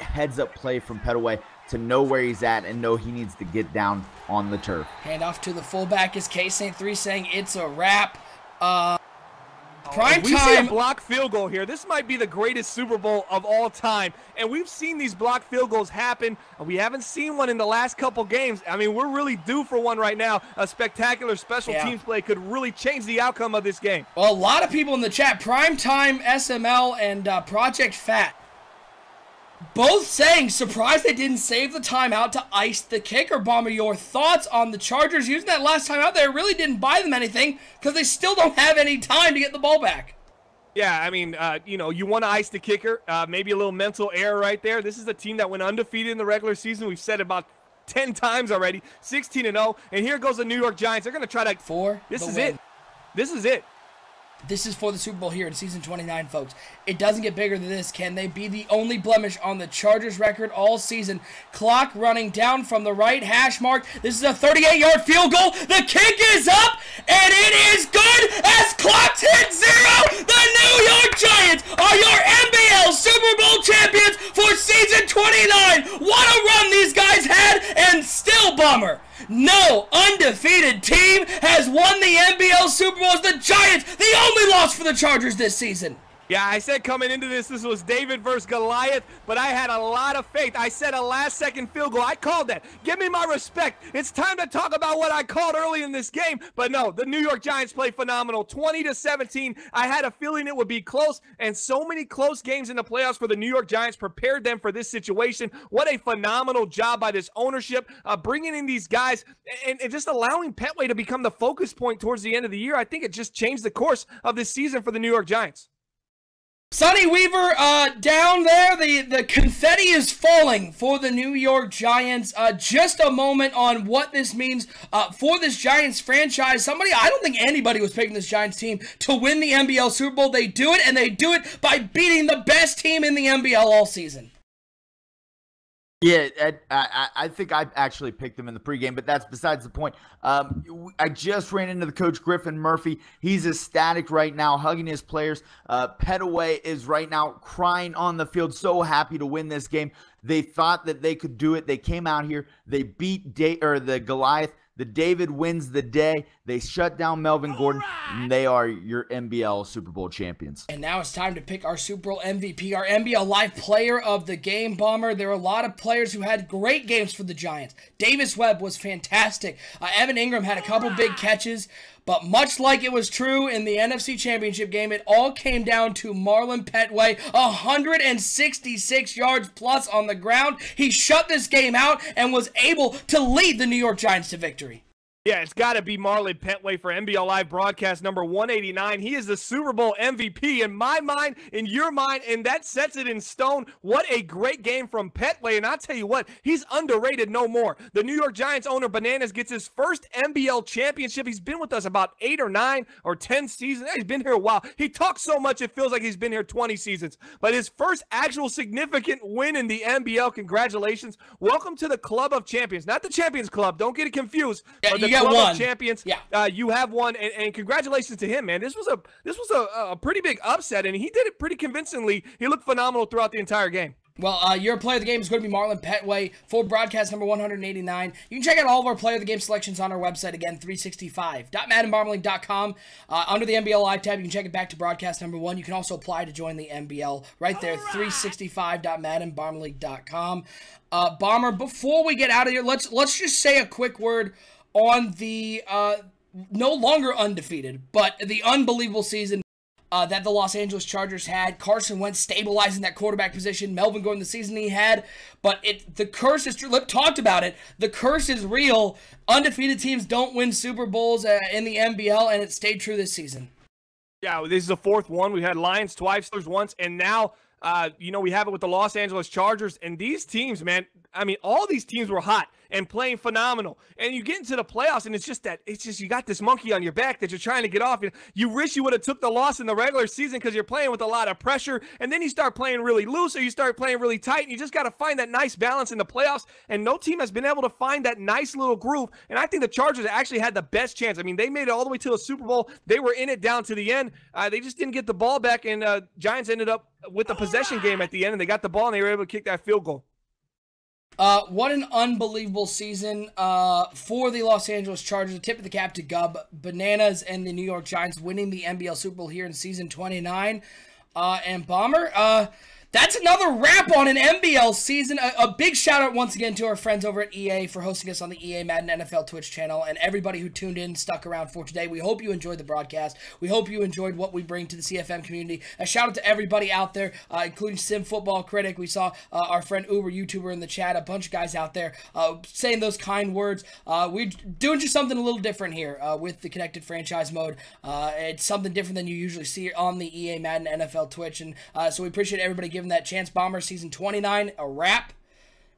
heads-up play from Petaway to know where he's at and know he needs to get down on the turf. Hand off to the fullback is K-St. 3 saying it's a wrap. Prime we see a time. block field goal here. This might be the greatest Super Bowl of all time. And we've seen these block field goals happen. We haven't seen one in the last couple games. I mean, we're really due for one right now. A spectacular special teams play could really change the outcome of this game. Well, a lot of people in the chat, Prime Time, SML, and Project Fat, both saying surprised they didn't save the timeout to ice the kicker. Bomber, your thoughts on the Chargers using that last timeout there? Really didn't buy them anything because they still don't have any time to get the ball back. Yeah, I mean, you know, you want to ice the kicker. Maybe a little mental error right there. This is a team that went undefeated in the regular season. We've said about 10 times already, 16-0. And here goes the New York Giants. They're going to try to This is it. This is it. This is for the Super Bowl here in season 29, folks. It doesn't get bigger than this. Can they be the only blemish on the Chargers record all season? Clock running down from the right hash mark. This is a 38-yard field goal. The kick is up, and it is good as clocks hit 0. The New York Giants are your NBL Super Bowl champions for season 29. What a run these guys had, and still, Bummer, no undefeated team has won the NBL Super Bowl. The Giants, the only loss for the Chargers this season. Yeah, I said coming into this was David versus Goliath, but I had a lot of faith. I said a last-second field goal. I called that. Give me my respect. It's time to talk about what I called early in this game. But no, the New York Giants played phenomenal. 20-17. I had a feeling it would be close, and so many close games in the playoffs for the New York Giants prepared them for this situation. What a phenomenal job by this ownership, bringing in these guys and just allowing Petway to become the focus point towards the end of the year. I think it just changed the course of this season for the New York Giants. Sonny Weaver down there, the confetti is falling for the New York Giants. Just a moment on what this means for this Giants franchise. I don't think anybody was picking this Giants team to win the NBL Super Bowl. They do it, and they do it by beating the best team in the NBL all season. Yeah, I think I actually picked them in the pregame, but that's besides the point. I just ran into the coach, Griffin Murphy. He's ecstatic right now, hugging his players. Petaway is right now crying on the field, so happy to win this game. They thought that they could do it. They came out here. They beat the Goliath. The David wins the day. They shut down Melvin Gordon, and they are your NBL Super Bowl champions. And now it's time to pick our Super Bowl MVP, our NBL Live Player of the Game, Bomber. There are a lot of players who had great games for the Giants. Davis Webb was fantastic. Evan Ingram had a couple big catches. But much like it was true in the NFC Championship game, it all came down to Marlon Petway, 166 yards plus on the ground. He shut this game out and was able to lead the New York Giants to victory. Yeah, it's got to be Marlon Petway for NBL Live broadcast number 189. He is the Super Bowl MVP in my mind, in your mind, and that sets it in stone. What a great game from Petway, and I'll tell you what, he's underrated no more. The New York Giants owner, Bananas, gets his first NBL championship. He's been with us about 8 or 9 or 10 seasons. He's been here a while. He talks so much it feels like he's been here 20 seasons. But his first actual significant win in the NBL, congratulations. Welcome to the Club of Champions. Not the Champions Club, don't get it confused. But the Club of Champions. Yeah. You have one, and congratulations to him, man. This was a pretty big upset, and he did it pretty convincingly. He looked phenomenal throughout the entire game. Well, your player of the game is going to be Marlon Petway for broadcast number 189. You can check out all of our player of the game selections on our website, again, 365.maddenbombling.com. Under the NBL Live tab, you can check it back to broadcast number 1. You can also apply to join the NBL right there, 365.maddenbombling.com. Bomber, before we get out of here, let's just say a quick word on the no longer undefeated, but the unbelievable season that the Los Angeles Chargers had. Carson Wentz stabilizing that quarterback position. Melvin Gordon the season he had. But the curse is true. Lip talked about it. The curse is real. Undefeated teams don't win Super Bowls in the NBL, and it stayed true this season. Yeah, this is the fourth one. We had Lions twice, Steelers once, and now we have it with the Los Angeles Chargers. And these teams, man, I mean, all these teams were hot and playing phenomenal. And you get into the playoffs, and it's just you got this monkey on your back that you're trying to get off. You wish you would have took the loss in the regular season because you're playing with a lot of pressure, and then you start playing really loose or you start playing really tight, and you just got to find that nice balance in the playoffs, and no team has been able to find that nice little groove. And I think the Chargers actually had the best chance. I mean, they made it all the way to a Super Bowl. They were in it down to the end. They just didn't get the ball back, and Giants ended up with a possession game at the end, and they got the ball, and they were able to kick that field goal. What an unbelievable season for the Los Angeles Chargers. A tip of the cap to Gub Bananas and the New York Giants winning the NBL Super Bowl here in season 29. And Bomber, that's another wrap on an NBL season. A big shout out once again to our friends over at EA for hosting us on the EA Madden NFL Twitch channel, and everybody who tuned in, stuck around for today. We hope you enjoyed the broadcast. We hope you enjoyed what we bring to the CFM community. A shout out to everybody out there, including Sim Football Critic. We saw our friend Uber YouTuber in the chat, a bunch of guys out there saying those kind words. We're doing just something a little different here with the Connected Franchise mode. It's something different than you usually see on the EA Madden NFL Twitch, and so we appreciate everybody giving that chance. Bomber, season 29, a wrap.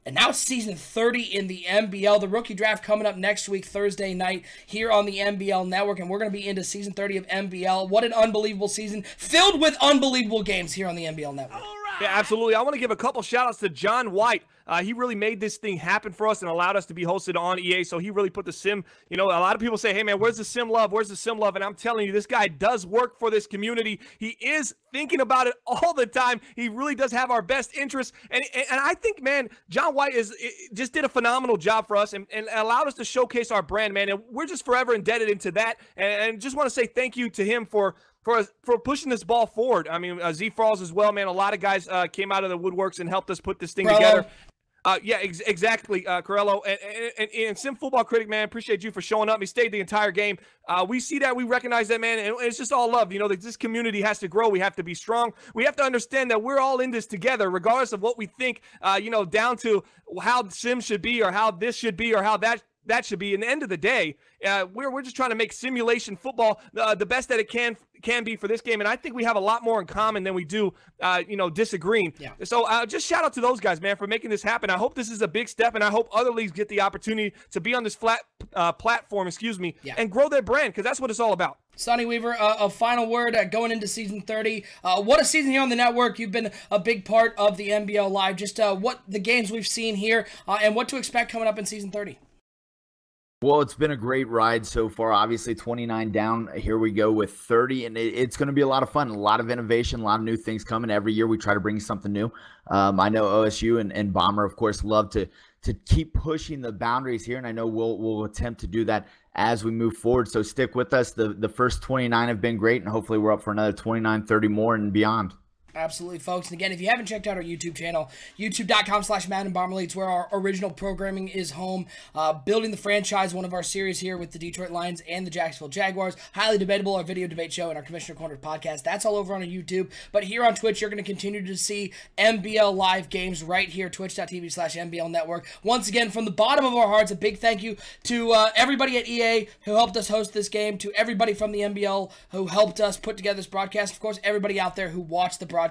And now it's season 30 in the NBL. The rookie draft coming up next week, Thursday night, here on the NBL Network. And we're going to be into season 30 of NBL. What an unbelievable season, filled with unbelievable games here on the NBL Network. Yeah, absolutely. I want to give a couple shout-outs to John White. He really made this thing happen for us and allowed us to be hosted on EA, so he really put the sim. You know, a lot of people say, hey, man, where's the sim love? Where's the sim love? And I'm telling you, this guy does work for this community. He is thinking about it all the time. He really does have our best interests. And I think, man, John White just did a phenomenal job for us and allowed us to showcase our brand, man. And we're just forever indebted into that. And just want to say thank you to him for pushing this ball forward. I mean, Z Falls as well, man. A lot of guys came out of the woodworks and helped us put this thing together. Yeah, exactly, Corello. And Sim Football Critic, man, appreciate you for showing up. He stayed the entire game. We see that. We recognize that, man. And it's just all love. You know, this community has to grow. We have to be strong. We have to understand that we're all in this together, regardless of what we think, down to how Sim should be or how this should be or how that should be. In the end of the day, we're just trying to make simulation football the best that it can be for this game, and I think we have a lot more in common than we do, disagreeing. Yeah. So just shout out to those guys, man, for making this happen. I hope this is a big step, and I hope other leagues get the opportunity to be on this platform, and grow their brand, because that's what it's all about. Sonny Weaver, a final word going into season 30. What a season here on the network. You've been a big part of the NBL Live. Just what the games we've seen here and what to expect coming up in season 30. Well, it's been a great ride so far. Obviously, 29 down. Here we go with 30, and it's going to be a lot of fun, a lot of innovation, a lot of new things coming. Every year we try to bring something new. I know OSU and Bomber, of course, love to keep pushing the boundaries here, and I know we'll attempt to do that as we move forward. So stick with us. The first 29 have been great, and hopefully we're up for another 29, 30 more and beyond. Absolutely, folks. And again, if you haven't checked out our YouTube channel, youtube.com/Madden Bomber League, where our original programming is home. Building the Franchise, one of our series here with the Detroit Lions and the Jacksonville Jaguars. Highly Debatable, our video debate show, and our Commissioner Corner podcast. That's all over on our YouTube. But here on Twitch, you're going to continue to see NBL live games right here, twitch.tv/NBL Network. Once again, from the bottom of our hearts, a big thank you to everybody at EA who helped us host this game, to everybody from the NBL who helped us put together this broadcast. Of course, everybody out there who watched the broadcast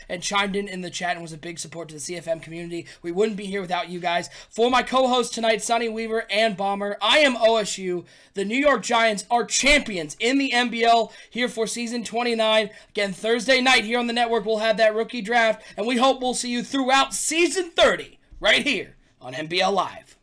and chimed in the chat and was a big support to the CFM community. We wouldn't be here without you guys. For my co-hosts tonight, Sonny Weaver and Bomber, I am OSU. The New York Giants are champions in the NBL here for season 29. Again, Thursday night here on the network, we'll have that rookie draft, and we hope we'll see you throughout season 30 right here on NBL Live.